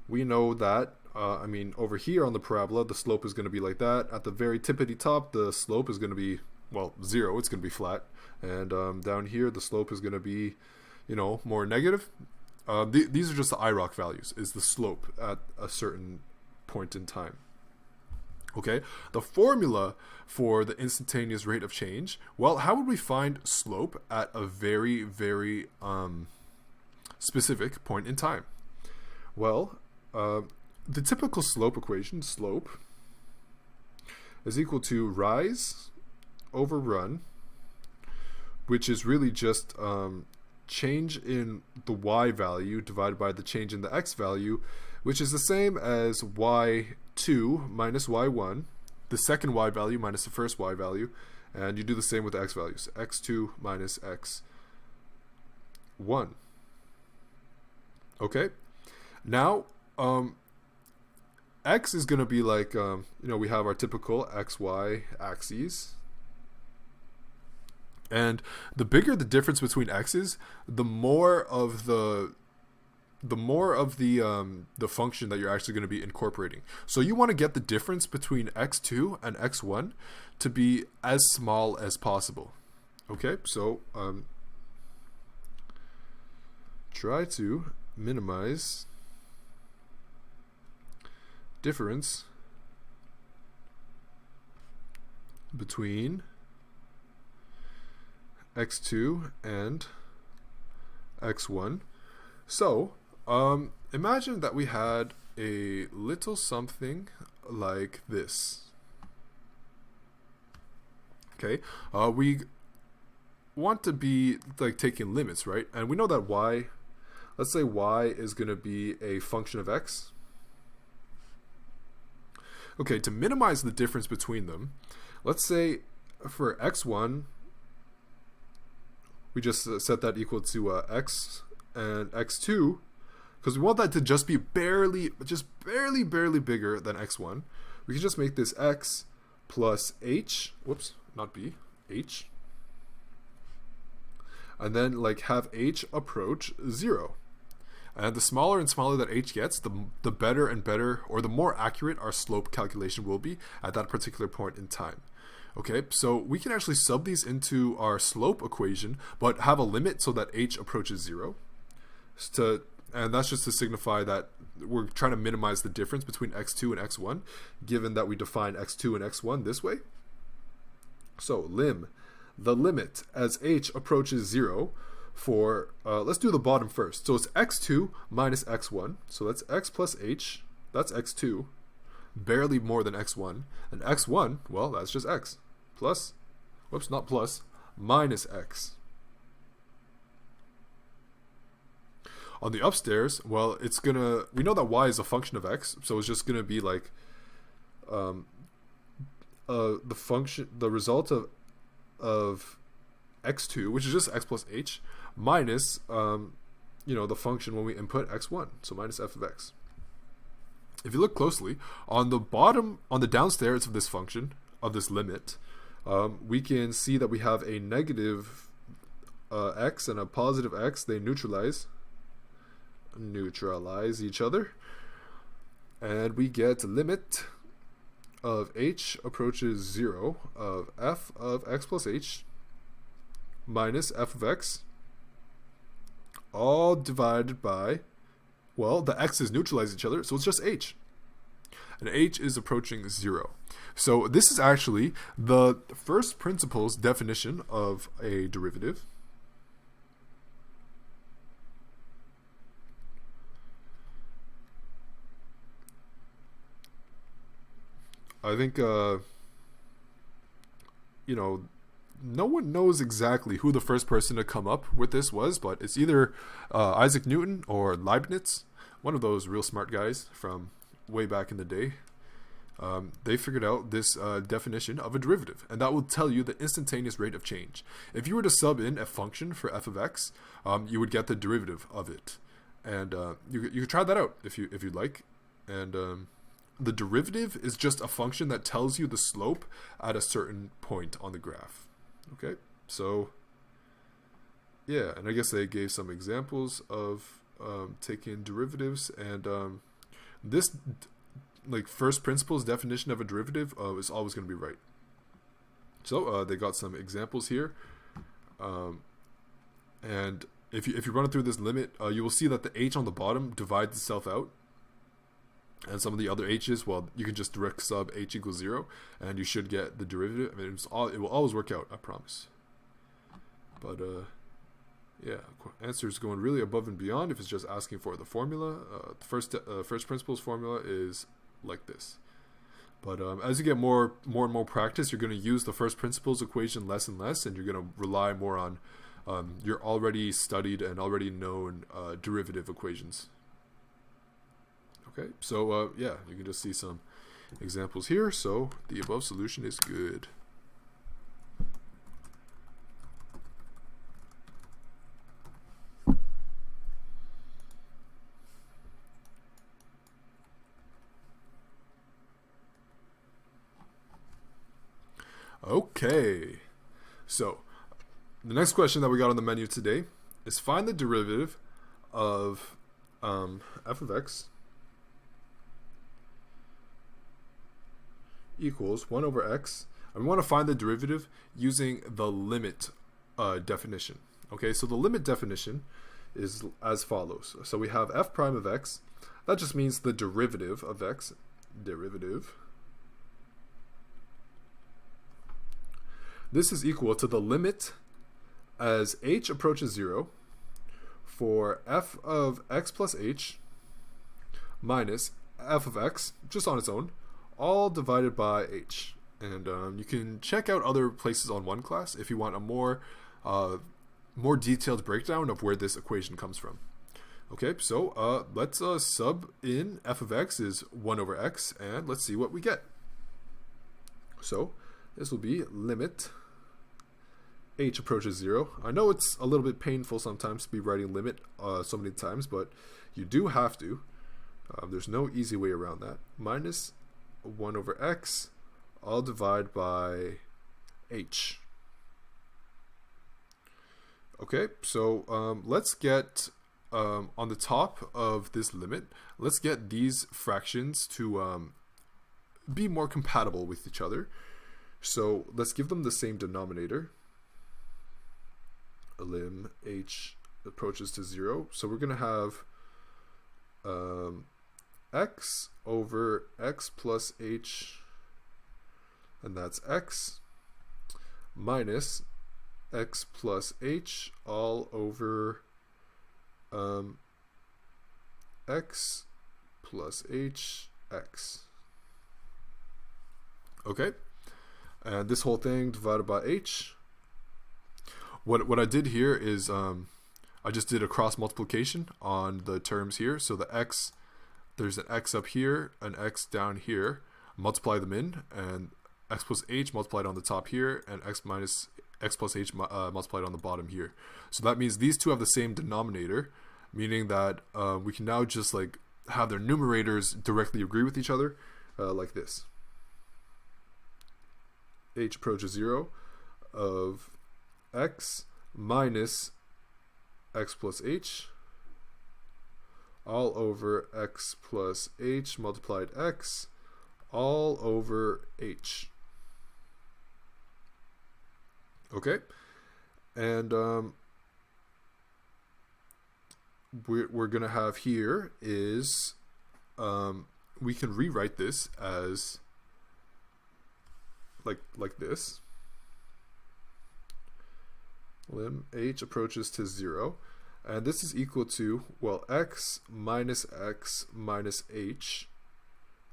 Speaker 1: We know that, over here on the parabola, the slope is going to be like that. At the very tippity top, the slope is going to be, well, 0. It's going to be flat. And down here, the slope is going to be, more negative. These are just the IROC values, is the slope at a certain point in time. Okay, the formula for the instantaneous rate of change, well, how would we find slope at a very, very specific point in time? Well, the typical slope equation, slope, is equal to rise over run, which is really just change in the y value divided by the change in the x value, which is the same as y2 minus y1, the second y value minus the first y value, and you do the same with the x values, x2 minus x1. Okay, now x is going to be like, we have our typical xy axes, And the bigger the difference between x's, the more of the function that you're actually going to be incorporating. So you want to get the difference between x2 and x1 to be as small as possible. Okay, so try to minimize difference between x2 and x1. So imagine that we had a little something like this. Okay, we want to be like taking limits, right? And we know that y, let's say y is going to be a function of x. Okay, to minimize the difference between them, let's say for x1, we just set that equal to x, and x2, because we want that to just be barely bigger than x1, we can just make this x plus h, whoops, not b, h, and then like have h approach 0. And the smaller and smaller that h gets, the better and better, or the more accurate our slope calculation will be at that particular point in time. Okay, so we can actually sub these into our slope equation, but have a limit so that h approaches 0. And that's just to signify that we're trying to minimize the difference between x2 and x1, given that we define x2 and x1 this way. So the limit as h approaches 0 for, let's do the bottom first. So it's x2 minus x1. So that's x plus h, that's x2, barely more than x1. And x1, well, that's just x plus, whoops, not plus, minus x. On the upstairs, well, it's gonna, we know that y is a function of x, so it's just gonna be like the function, the result of x2, which is just x plus h, minus the function when we input x1, so minus f of x. If you look closely on the bottom, on the downstairs of this function, of this limit, we can see that we have a negative x and a positive x. They neutralize each other, and we get limit of h approaches 0 of f of x plus h minus f of x, all divided by, well, the x's neutralize each other, so it's just h. And h is approaching 0. So this is actually the first principles definition of a derivative. I think, no one knows exactly who the first person to come up with this was, but it's either Isaac Newton or Leibniz, one of those real smart guys from way back in the day. They figured out this definition of a derivative, and that will tell you the instantaneous rate of change. If you were to sub in a function for f of x, you would get the derivative of it, and you could try that out if you'd like. And the derivative is just a function that tells you the slope at a certain point on the graph. Okay, so yeah, and I guess they gave some examples of taking derivatives, and this like first principles definition of a derivative is always going to be right. So they got some examples here, and if you run it through this limit, you will see that the h on the bottom divides itself out. And some of the other h's, well, you can just direct sub h equals 0, and you should get the derivative. I mean, it will always work out, I promise. But yeah, answer is going really above and beyond if it's just asking for the formula. The first principles formula is like this. But as you get more and more practice, you're going to use the first principles equation less and less, and you're going to rely more on your already studied and already known derivative equations. Okay, so yeah, you can just see some examples here. So the above solution is good. Okay, so The next question that we got on the menu today is find the derivative of f of x equals 1 over x. And we want to find the derivative using the limit definition. Okay, so the limit definition is as follows. So we have f prime of x. That just means the derivative of x. Derivative. This is equal to the limit as h approaches 0 for f of x plus h minus f of x, just on its own, all divided by h. And you can check out other places on OneClass if you want a more detailed breakdown of where this equation comes from. Okay, so let's sub in f of x is 1 over x, and let's see what we get. So this will be limit h approaches 0. I know it's a little bit painful sometimes to be writing limit so many times, but you do have to. There's no easy way around that. Minus 1 over x, all divided by h. Okay, so let's get on the top of this limit, let's get these fractions to be more compatible with each other. So let's give them the same denominator. Lim h approaches to 0. So we're going to have x over x plus h, and that's x, minus x plus h all over x plus h x. Okay, and this whole thing divided by h. What I did here is I just did a cross multiplication on the terms here. So the x, there's an x up here, an x down here. Multiply them in, and x plus h multiplied on the top here, and x minus x plus h multiplied on the bottom here. So that means these two have the same denominator, meaning that we can now just like have their numerators directly agree with each other, like this. H approaches 0 of x minus x plus h all over x plus h multiplied x all over h. Okay, and we're gonna have here is we can rewrite this as like this. Lim h approaches to 0, and this is equal to, well, x minus h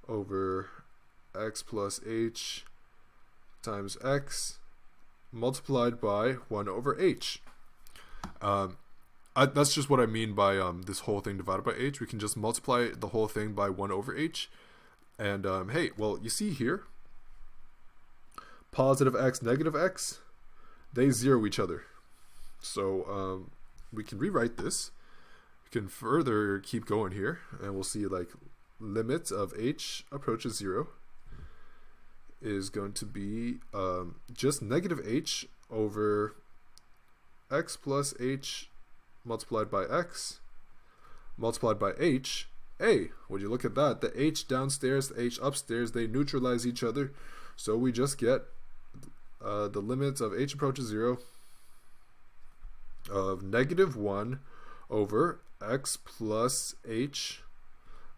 Speaker 1: over x plus h times x multiplied by 1 over h. That's just what I mean by this whole thing divided by h. We can just multiply the whole thing by 1 over h. And hey, well, you see here, positive x, negative x, they zero each other. So we can rewrite this. We can further keep going here, and we'll see like limit of h approaches 0 is going to be just negative h over x plus h multiplied by x multiplied by h. Hey, would you look at that? The h downstairs, the h upstairs, they neutralize each other. So we just get the limits of h approaches 0 of negative 1 over x plus h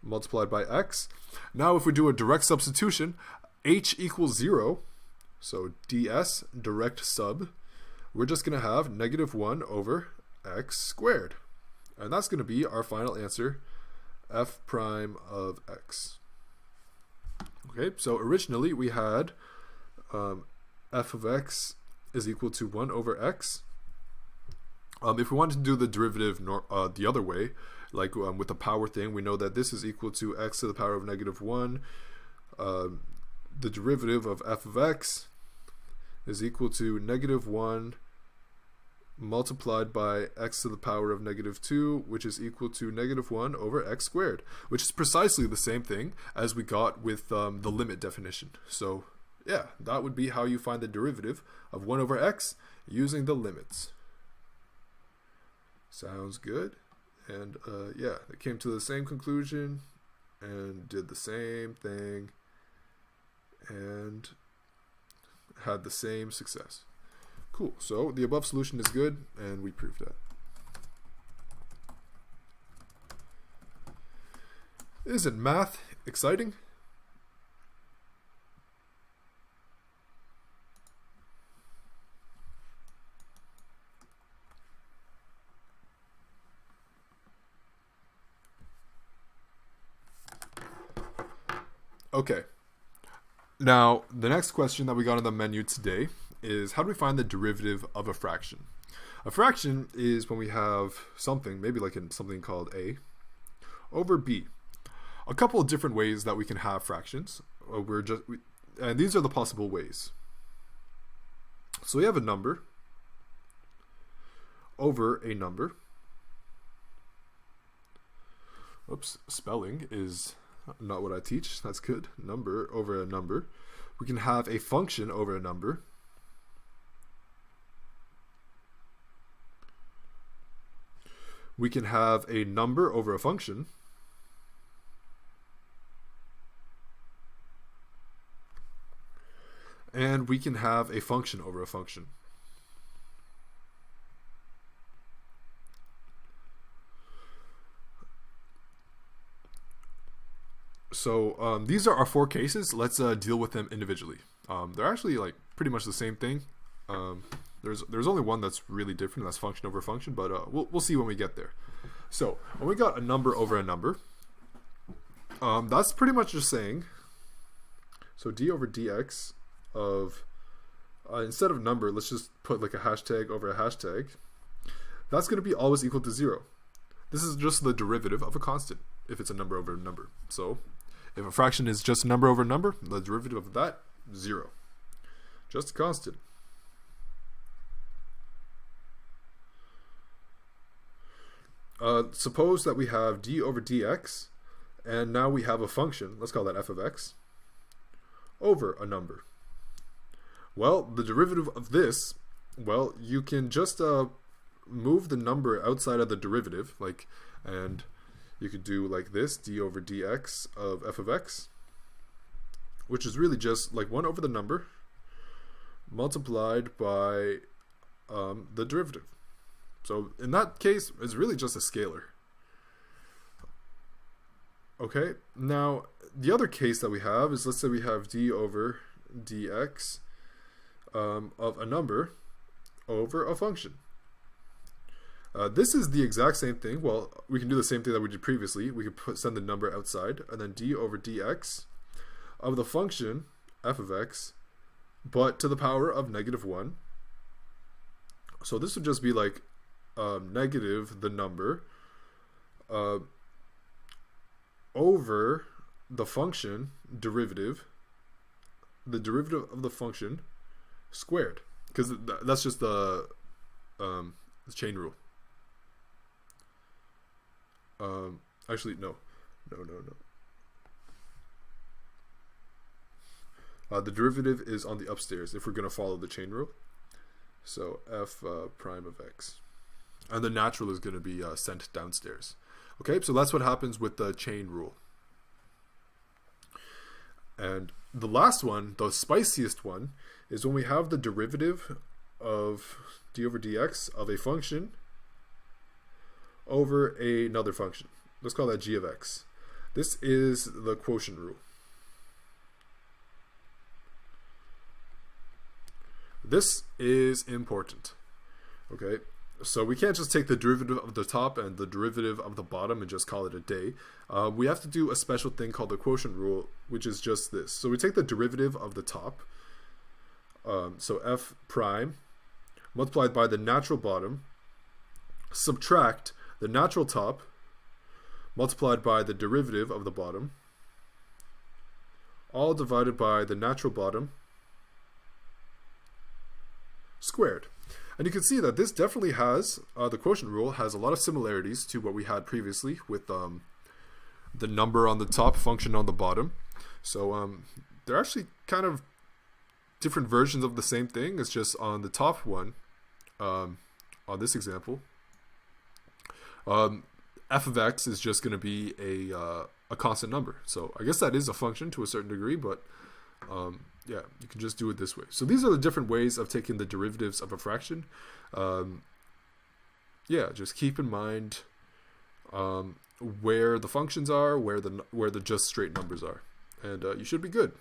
Speaker 1: multiplied by x. Now if we do a direct substitution, h equals 0, so ds, direct sub, we're just going to have negative 1 over x squared. And that's going to be our final answer, f prime of x. Okay, so originally we had f of x is equal to 1 over x. If we wanted to do the derivative the other way, like with the power thing, we know that this is equal to x to the power of negative 1. The derivative of f of x is equal to negative 1 multiplied by x to the power of negative 2, which is equal to negative 1 over x squared, which is precisely the same thing as we got with the limit definition. So Yeah, that would be how you find the derivative of 1 over x using the limits. Sounds good. And yeah, they came to the same conclusion and did the same thing and had the same success. Cool. So the above solution is good, and we proved that. Isn't math exciting? Okay. Now, the next question that we got on the menu today is, how do we find the derivative of a fraction? A fraction is when we have something, maybe like in something called a, over b. A couple of different ways that we can have fractions. And these are the possible ways. So we have a number over a number. Oops, spelling is not what I teach. That's good. Number over a number. We can have a function over a number. We can have a number over a function. And we can have a function over a function. So these are our 4 cases. Let's deal with them individually. They're actually like pretty much the same thing. There's only one that's really different. That's function over function, but we'll see when we get there. So when we got a number over a number, that's pretty much just saying, so d over dx of, instead of number, let's just put like a hashtag over a hashtag. That's going to be always equal to 0. This is just the derivative of a constant if it's a number over a number. So if a fraction is just a number over a number, the derivative of that, 0. Just a constant. Suppose that we have d over dx, and now we have a function, let's call that f of x, over a number. Well, the derivative of this, well, you can just move the number outside of the derivative, and you could do like this, d over dx of f of x, which is really just like 1 over the number multiplied by the derivative. So in that case, it's really just a scalar. Okay, now the other case that we have is, let's say we have d over dx of a number over a function. This is the exact same thing. Well, we can do the same thing that we did previously. We could send the number outside, and then d over dx of the function f of x, but to the power of -1. So this would just be like negative the number over the function derivative, the derivative of the function squared, because that's just the chain rule. Actually, no. The derivative is on the upstairs if we're going to follow the chain rule. So f prime of x. And the natural is going to be sent downstairs. Okay, so that's what happens with the chain rule. And the last one, the spiciest one, is when we have the derivative of d over dx of a function over another function. Let's call that g of x. This is the quotient rule. This is important. Okay, so we can't just take the derivative of the top and the derivative of the bottom and just call it a day. We have to do a special thing called the quotient rule, which is just this. So we take the derivative of the top, so f prime multiplied by the natural bottom, subtract the natural top multiplied by the derivative of the bottom, all divided by the natural bottom squared. And you can see that this definitely has, the quotient rule has a lot of similarities to what we had previously with the number on the top, function on the bottom. So they're actually kind of different versions of the same thing. It's just on the top one, on this example, f of x is just going to be a constant number. So I guess that is a function to a certain degree, but yeah, you can just do it this way. So these are the different ways of taking the derivatives of a fraction. Yeah, just keep in mind where the functions are, where the just straight numbers are, and you should be good.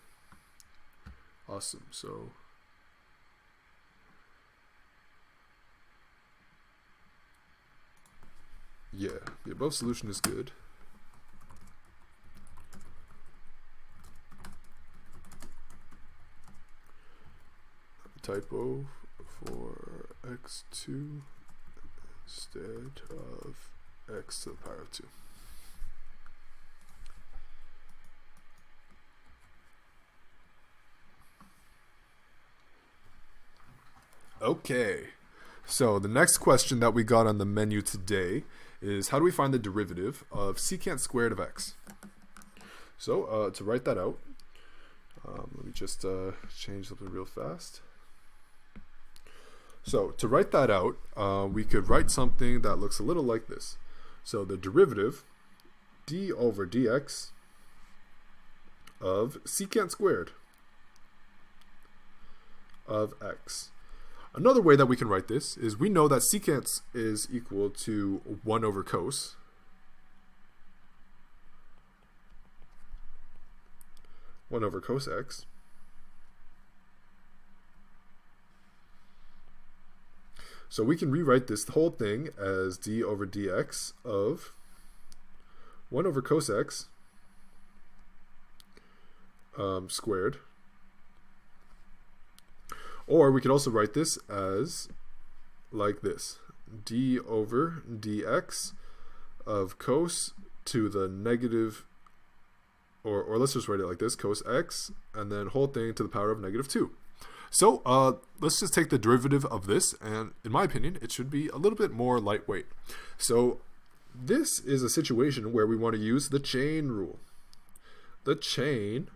Speaker 1: Awesome. So yeah, the above solution is good. Typo for x2 instead of x to the power of 2. Okay, so the next question that we got on the menu today is how do we find the derivative of secant squared of x? So to write that out, let me just change something real fast. So to write that out, we could write something that looks a little like this. So the derivative d over dx of secant squared of x. Another way that we can write this is we know that secant is equal to 1 over cos. X. So we can rewrite this whole thing as d over dx of 1 over cos x squared. Or we could also write this as like this, d over dx of cos to the negative, or let's just write it like this, cos x, and then whole thing to the power of negative 2. So let's just take the derivative of this, and in my opinion, it should be a little bit more lightweight. So this is a situation where we want to use the chain rule. The chain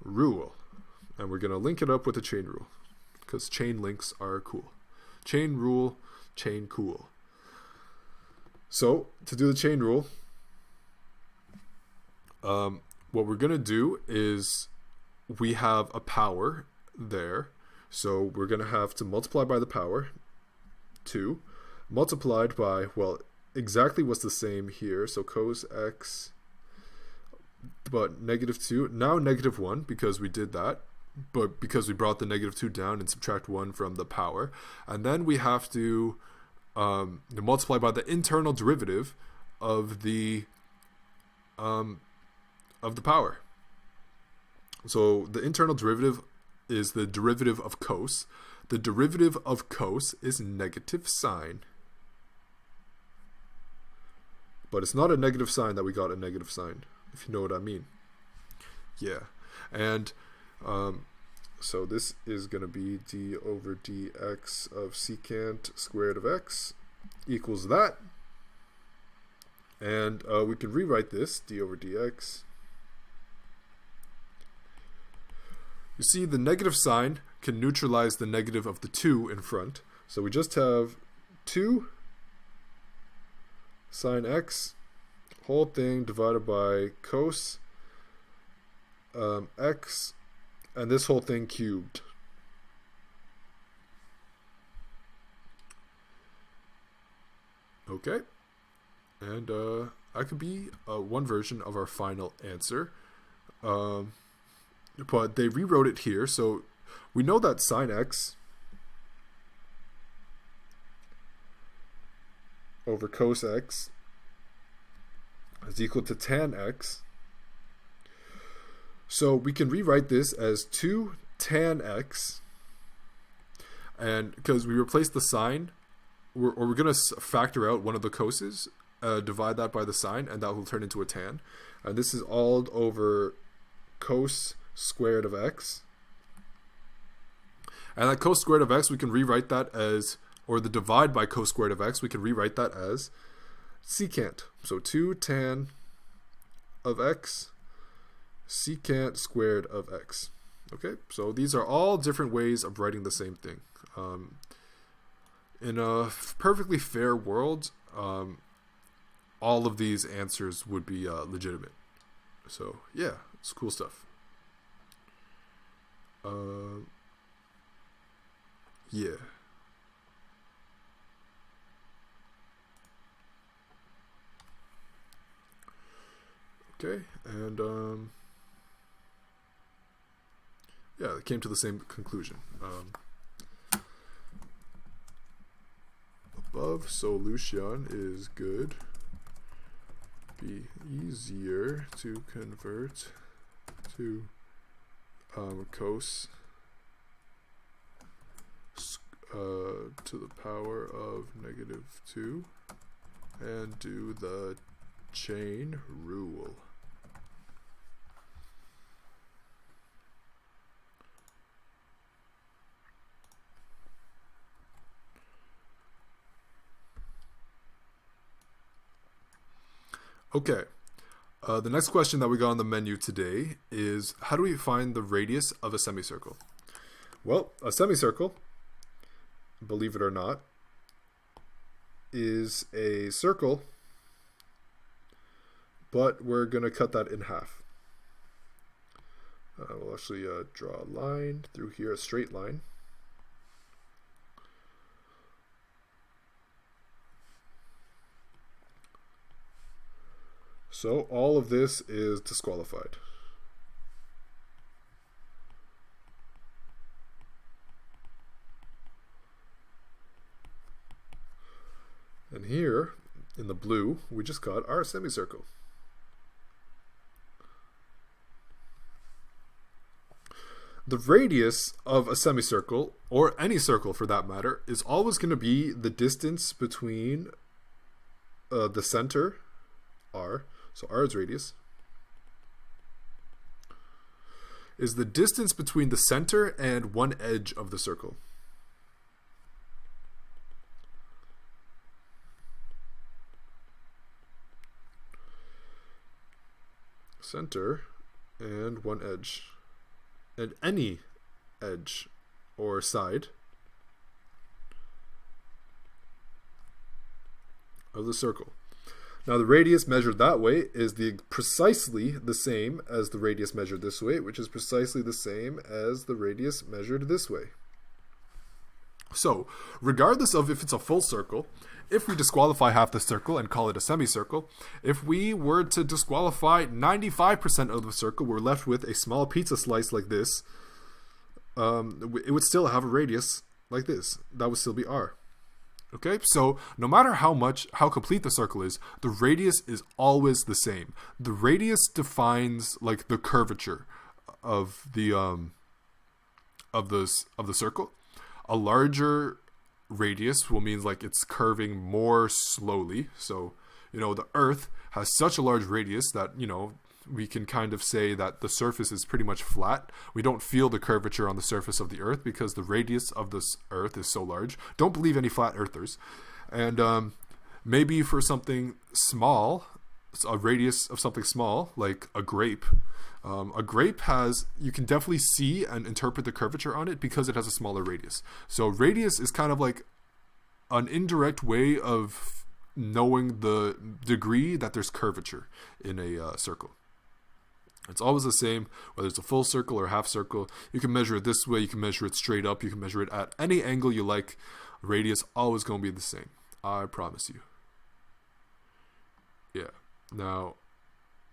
Speaker 1: rule. And we're going to link it up with the chain rule because chain links are cool. Chain rule, chain cool. So to do the chain rule, what we're going to do is we have a power there. So we're going to have to multiply by the power 2 multiplied by, well, exactly what's the same here. So cos x, but negative 2, now negative 1 because we did that. But because we brought the negative 2 down and subtract 1 from the power. And then we have to multiply by the internal derivative of the power. So the internal derivative is the derivative of cos. The derivative of cos is negative sine. But it's not a negative sign that we got a negative sign, if you know what I mean. Yeah. And so this is going to be d over dx of secant squared of x equals that. And we can rewrite this, d over dx. You see, the negative sign can neutralize the negative of the 2 in front. So we just have 2 sine x, whole thing divided by cos x, and this whole thing cubed. Okay, and that could be one version of our final answer, but they rewrote it here. So we know that sine x over cos x is equal to tan x. So we can rewrite this as 2 tan x, and because we replace the sine, we're going to factor out one of the coses, divide that by the sine, and that will turn into a tan. And this is all over cos squared of x. And that cos squared of x, we can rewrite that as, or the divide by cos squared of x, we can rewrite that as secant. So 2 tan of x secant squared of x. Okay, so these are all different ways of writing the same thing. In a perfectly fair world, all of these answers would be legitimate. So yeah, it's cool stuff. Yeah. Okay, and yeah, they came to the same conclusion. Above solution is good. Be easier to convert to cos to the power of -2 and do the chain rule. Okay, the next question that we got on the menu today is, how do we find the radius of a semicircle? Well, a semicircle, believe it or not, is a circle, but we're going to cut that in half. We'll actually draw a line through here, a straight line. So all of this is disqualified. And here, in the blue, we just got our semicircle. The radius of a semicircle, or any circle for that matter, is always going to be the distance between the center, r, so r is radius, is the distance between the center and one edge of the circle. Center and one edge. And any edge or side of the circle. Now the radius measured that way is precisely the same as the radius measured this way, which is precisely the same as the radius measured this way. So regardless of if it's a full circle, if we disqualify half the circle and call it a semicircle, if we were to disqualify 95% of the circle, we're left with a small pizza slice like this. It would still have a radius like this. That would still be r. Okay, so no matter how complete the circle is, the radius is always the same. The radius defines like the curvature of the circle. A larger radius will mean like it's curving more slowly. So, you know, the Earth has such a large radius that, you know, we can kind of say that the surface is pretty much flat. We don't feel the curvature on the surface of the Earth because the radius of this Earth is so large. Don't believe any flat earthers. And maybe for something small, a radius of something small, like a grape, you can definitely see and interpret the curvature on it because it has a smaller radius. So radius is kind of like an indirect way of knowing the degree that there's curvature in a circle. It's always the same, whether it's a full circle or a half circle. You can measure it this way, you can measure it straight up, you can measure it at any angle you like. Radius always going to be the same. I promise you. Yeah. Now,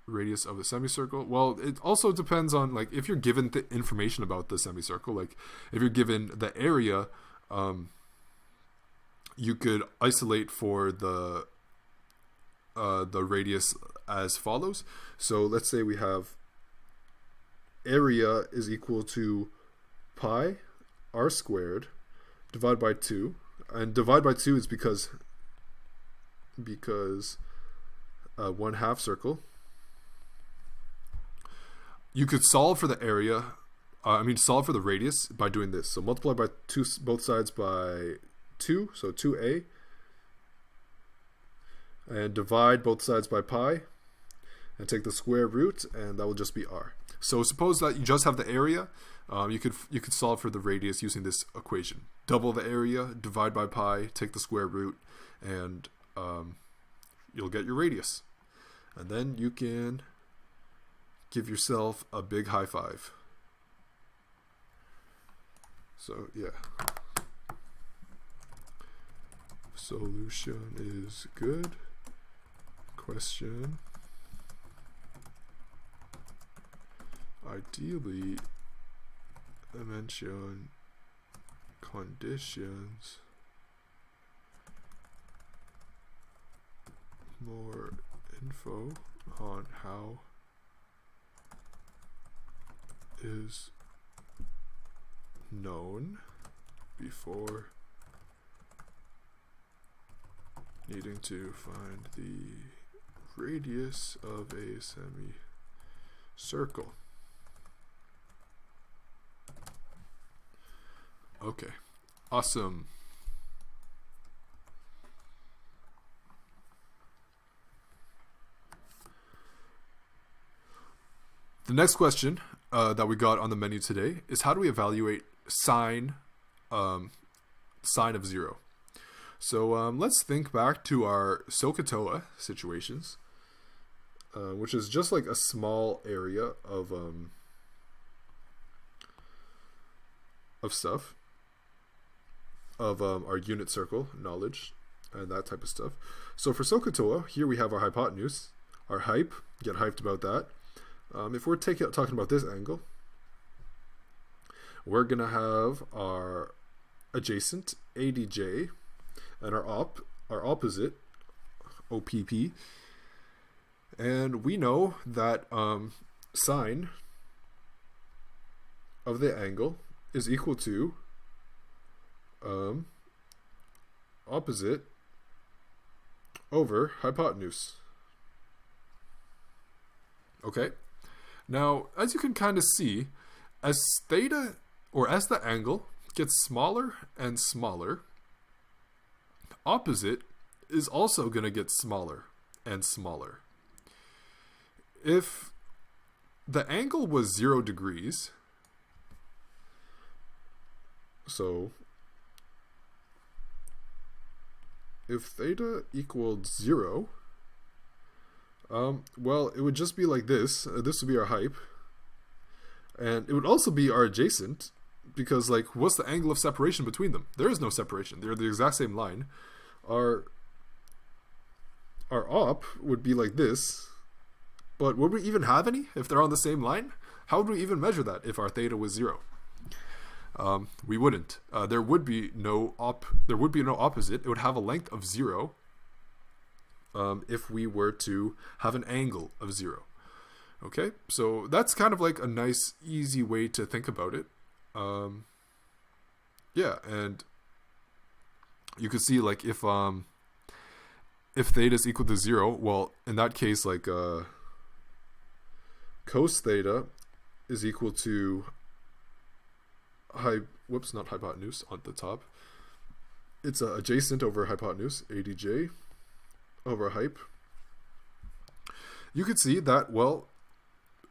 Speaker 1: radius of the semicircle. Well, it also depends on, like, if you're given the information about the semicircle, like if you're given the area, you could isolate for the radius as follows. So let's say we have area is equal to pi r squared divided by 2, and divide by 2 is because 1/2 circle. You could solve for the area, solve for the radius by doing this. So multiply by 2, both sides by 2, so 2a, and divide both sides by pi, and take the square root, and that will just be r. So suppose that you just have the area. You could solve for the radius using this equation. Double the area, divide by pi, take the square root, and you'll get your radius. And then you can give yourself a big high five. So yeah. Solution is good. Question. Ideally, mention conditions. More info on how is known before needing to find the radius of a semicircle. Okay, awesome. The next question that we got on the menu today is how do we evaluate sine of 0? So let's think back to our SOHCAHTOA situations, which is just like a small area of stuff, of our unit circle knowledge and that type of stuff. So for SOHCAHTOA, here we have our hypotenuse, our hype, get hyped about that. If we're talking about this angle, we're going to have our adjacent, ADJ, and our opposite, OPP. And we know that sine of the angle is equal to opposite over hypotenuse. Okay? Now, as you can kind of see, as theta, or as the angle gets smaller and smaller, opposite is also going to get smaller and smaller. If the angle was 0 degrees, so if theta equaled 0, well, it would just be like this. This would be our hype. And it would also be our adjacent, because, like, what's the angle of separation between them? There is no separation. They're the exact same line. Our op would be like this. But would we even have any if they're on the same line? How would we even measure that if our theta was 0? We wouldn't. There would be no opposite. It would have a length of 0 if we were to have an angle of 0. Okay, so that's kind of like a nice, easy way to think about it. Yeah, and you could see, like, if theta is equal to 0, well, in that case, like cos theta is equal to not hypotenuse on the top. It's adjacent over hypotenuse, ADJ over hype. You could see that, well,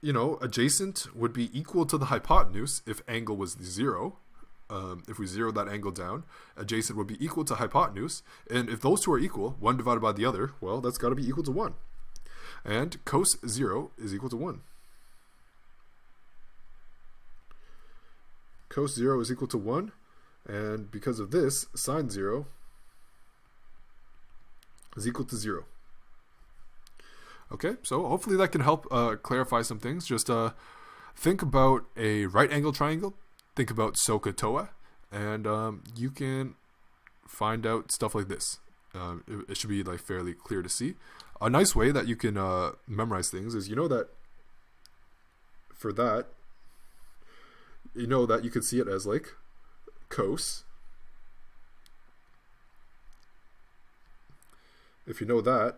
Speaker 1: you know, adjacent would be equal to the hypotenuse if angle was 0. If we zero that angle down, adjacent would be equal to hypotenuse. And if those two are equal, 1 divided by the other, well, that's got to be equal to 1. And cos 0 is equal to 1. Cos 0 is equal to 1. And because of this, sine 0 is equal to 0. Okay, so hopefully that can help clarify some things. Just think about a right angle triangle. Think about SOHCAHTOA, and you can find out stuff like this. It should be like fairly clear to see. A nice way that you can memorize things is, you know, that for that, you know that you could see it as like cos. If you know that,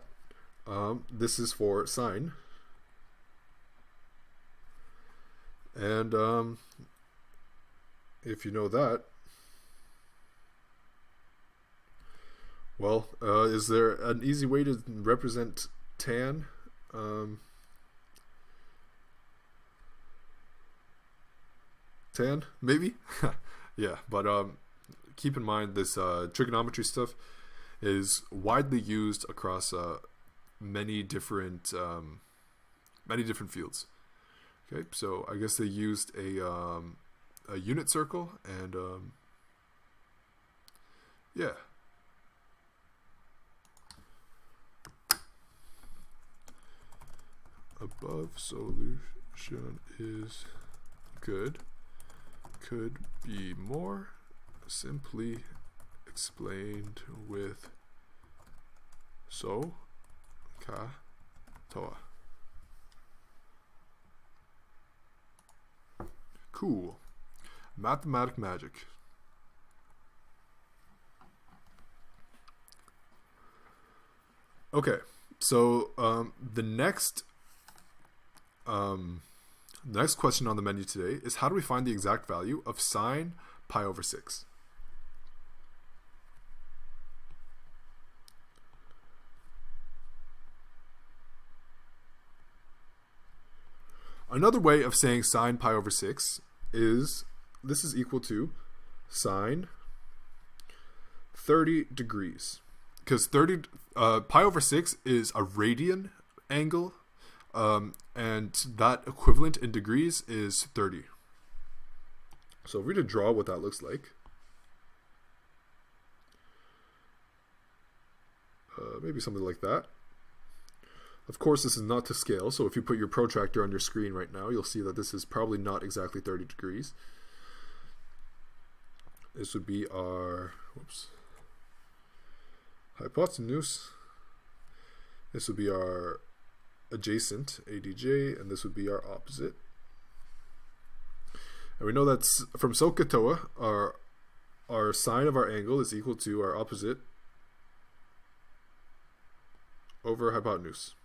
Speaker 1: this is for sine. And if you know that, well, is there an easy way to represent tan? tan, maybe. Yeah, but keep in mind this trigonometry stuff is widely used across many different fields. Okay, so I guess they used a unit circle and yeah. Above solution is good. Could be more simply explained with so ka toa. Cool. Mathematic magic. Okay, so the next question on the menu today is how do we find the exact value of sine pi over 6? Another way of saying sine pi over 6 is this is equal to sine 30 degrees. Because pi over 6 is a radian angle, and that equivalent in degrees is 30. So if we were to draw what that looks like, maybe something like that. Of course, this is not to scale, so if you put your protractor on your screen right now, you'll see that this is probably not exactly 30 degrees. This would be our hypotenuse. This would be our adjacent, ADJ, and this would be our opposite. And we know that's from SOHCAHTOA, our sine of our angle is equal to our opposite over hypotenuse.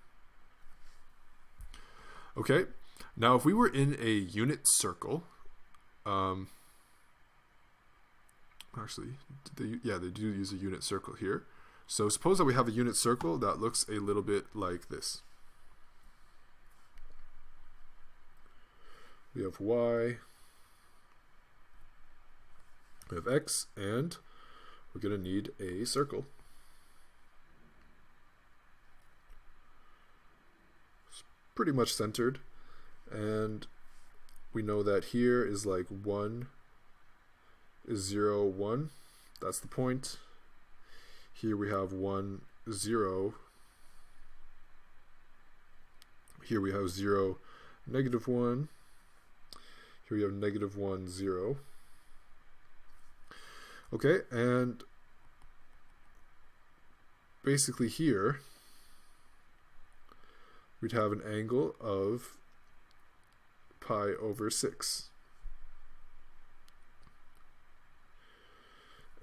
Speaker 1: Okay, now if we were in a unit circle, actually, they do use a unit circle here. So suppose that we have a unit circle that looks a little bit like this. We have y, we have x, and we're going to need a circle. It's pretty much centered, and we know that here is like 1 is 0, 1. That's the point. Here we have 1, 0. Here we have 0, negative 1. Here we have negative 1, 0. Okay, and basically here we'd have an angle of pi over 6.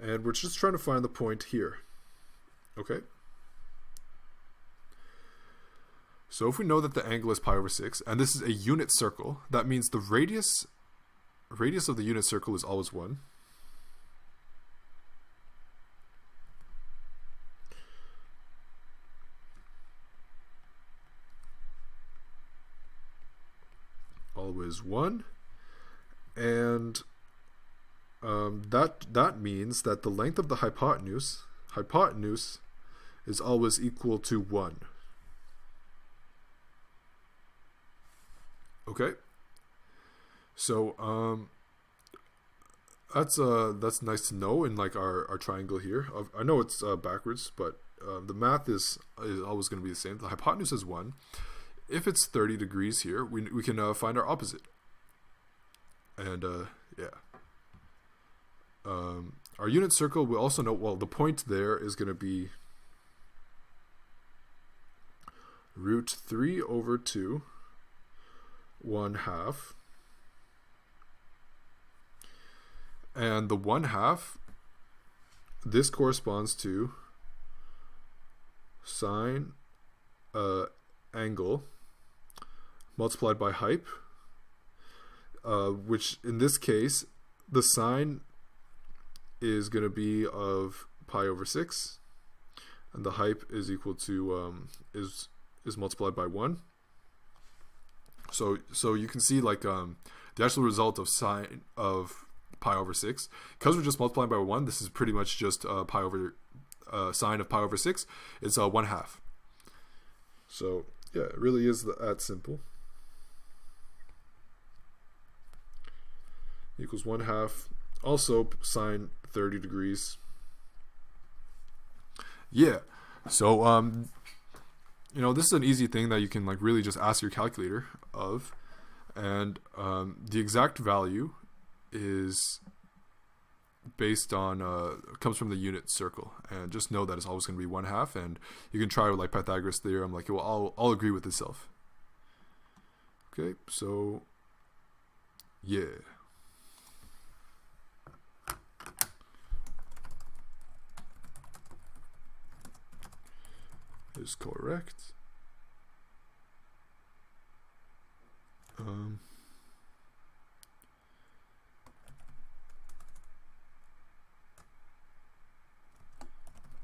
Speaker 1: And we're just trying to find the point here. Okay? So if we know that the angle is pi over 6, and this is a unit circle, that means the radius of the unit circle is always 1. Always 1. And that means that the length of the hypotenuse is always equal to 1. Okay, so that's nice to know in like our triangle here. I know it's backwards, but the math is always going to be the same. The hypotenuse is 1. If it's 30 degrees here, we can find our opposite. And yeah. Our unit circle, we also know, well, the point there is going to be root 3 over 2, 1/2. And the 1/2, this corresponds to sine angle multiplied by hyp, which in this case, the sine is going to be of pi over 6, and the hyp is equal to is multiplied by 1. So you can see like the the actual result of sine of pi over 6. Because we're just multiplying by 1, this is pretty much just pi over sine of pi over 6. It's 1/2. So yeah, it really is that simple. Equals 1/2. Also sine 30 degrees. Yeah. So you know, this is an easy thing that you can like really just ask your calculator of, and the exact value is based on comes from the unit circle, and just know that it's always going to be 1/2, and you can try with like Pythagoras theorem, like it will all agree with itself. Okay, so yeah. Is correct.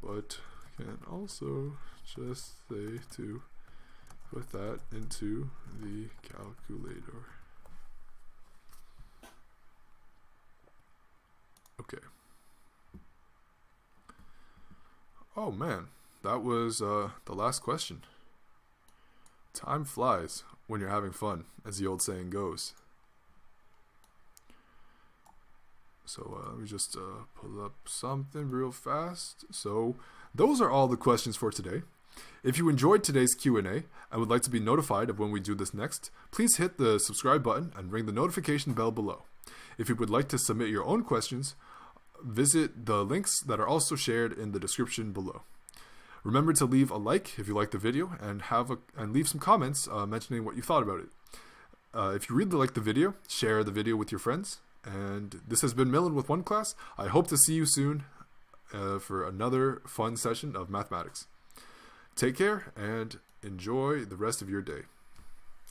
Speaker 1: But can also just say to put that into the calculator. Okay. Oh man, that was the last question. Time flies when you're having fun, as the old saying goes. So let me just pull up something real fast. So those are all the questions for today. If you enjoyed today's Q&A and would like to be notified of when we do this next, please hit the subscribe button and ring the notification bell below. If you would like to submit your own questions, visit the links that are also shared in the description below. Remember to leave a like if you liked the video, and leave some comments mentioning what you thought about it. If you really liked the video, share the video with your friends. And this has been Millan with OneClass. I hope to see you soon for another fun session of mathematics. Take care and enjoy the rest of your day.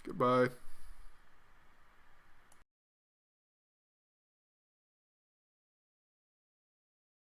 Speaker 1: Goodbye.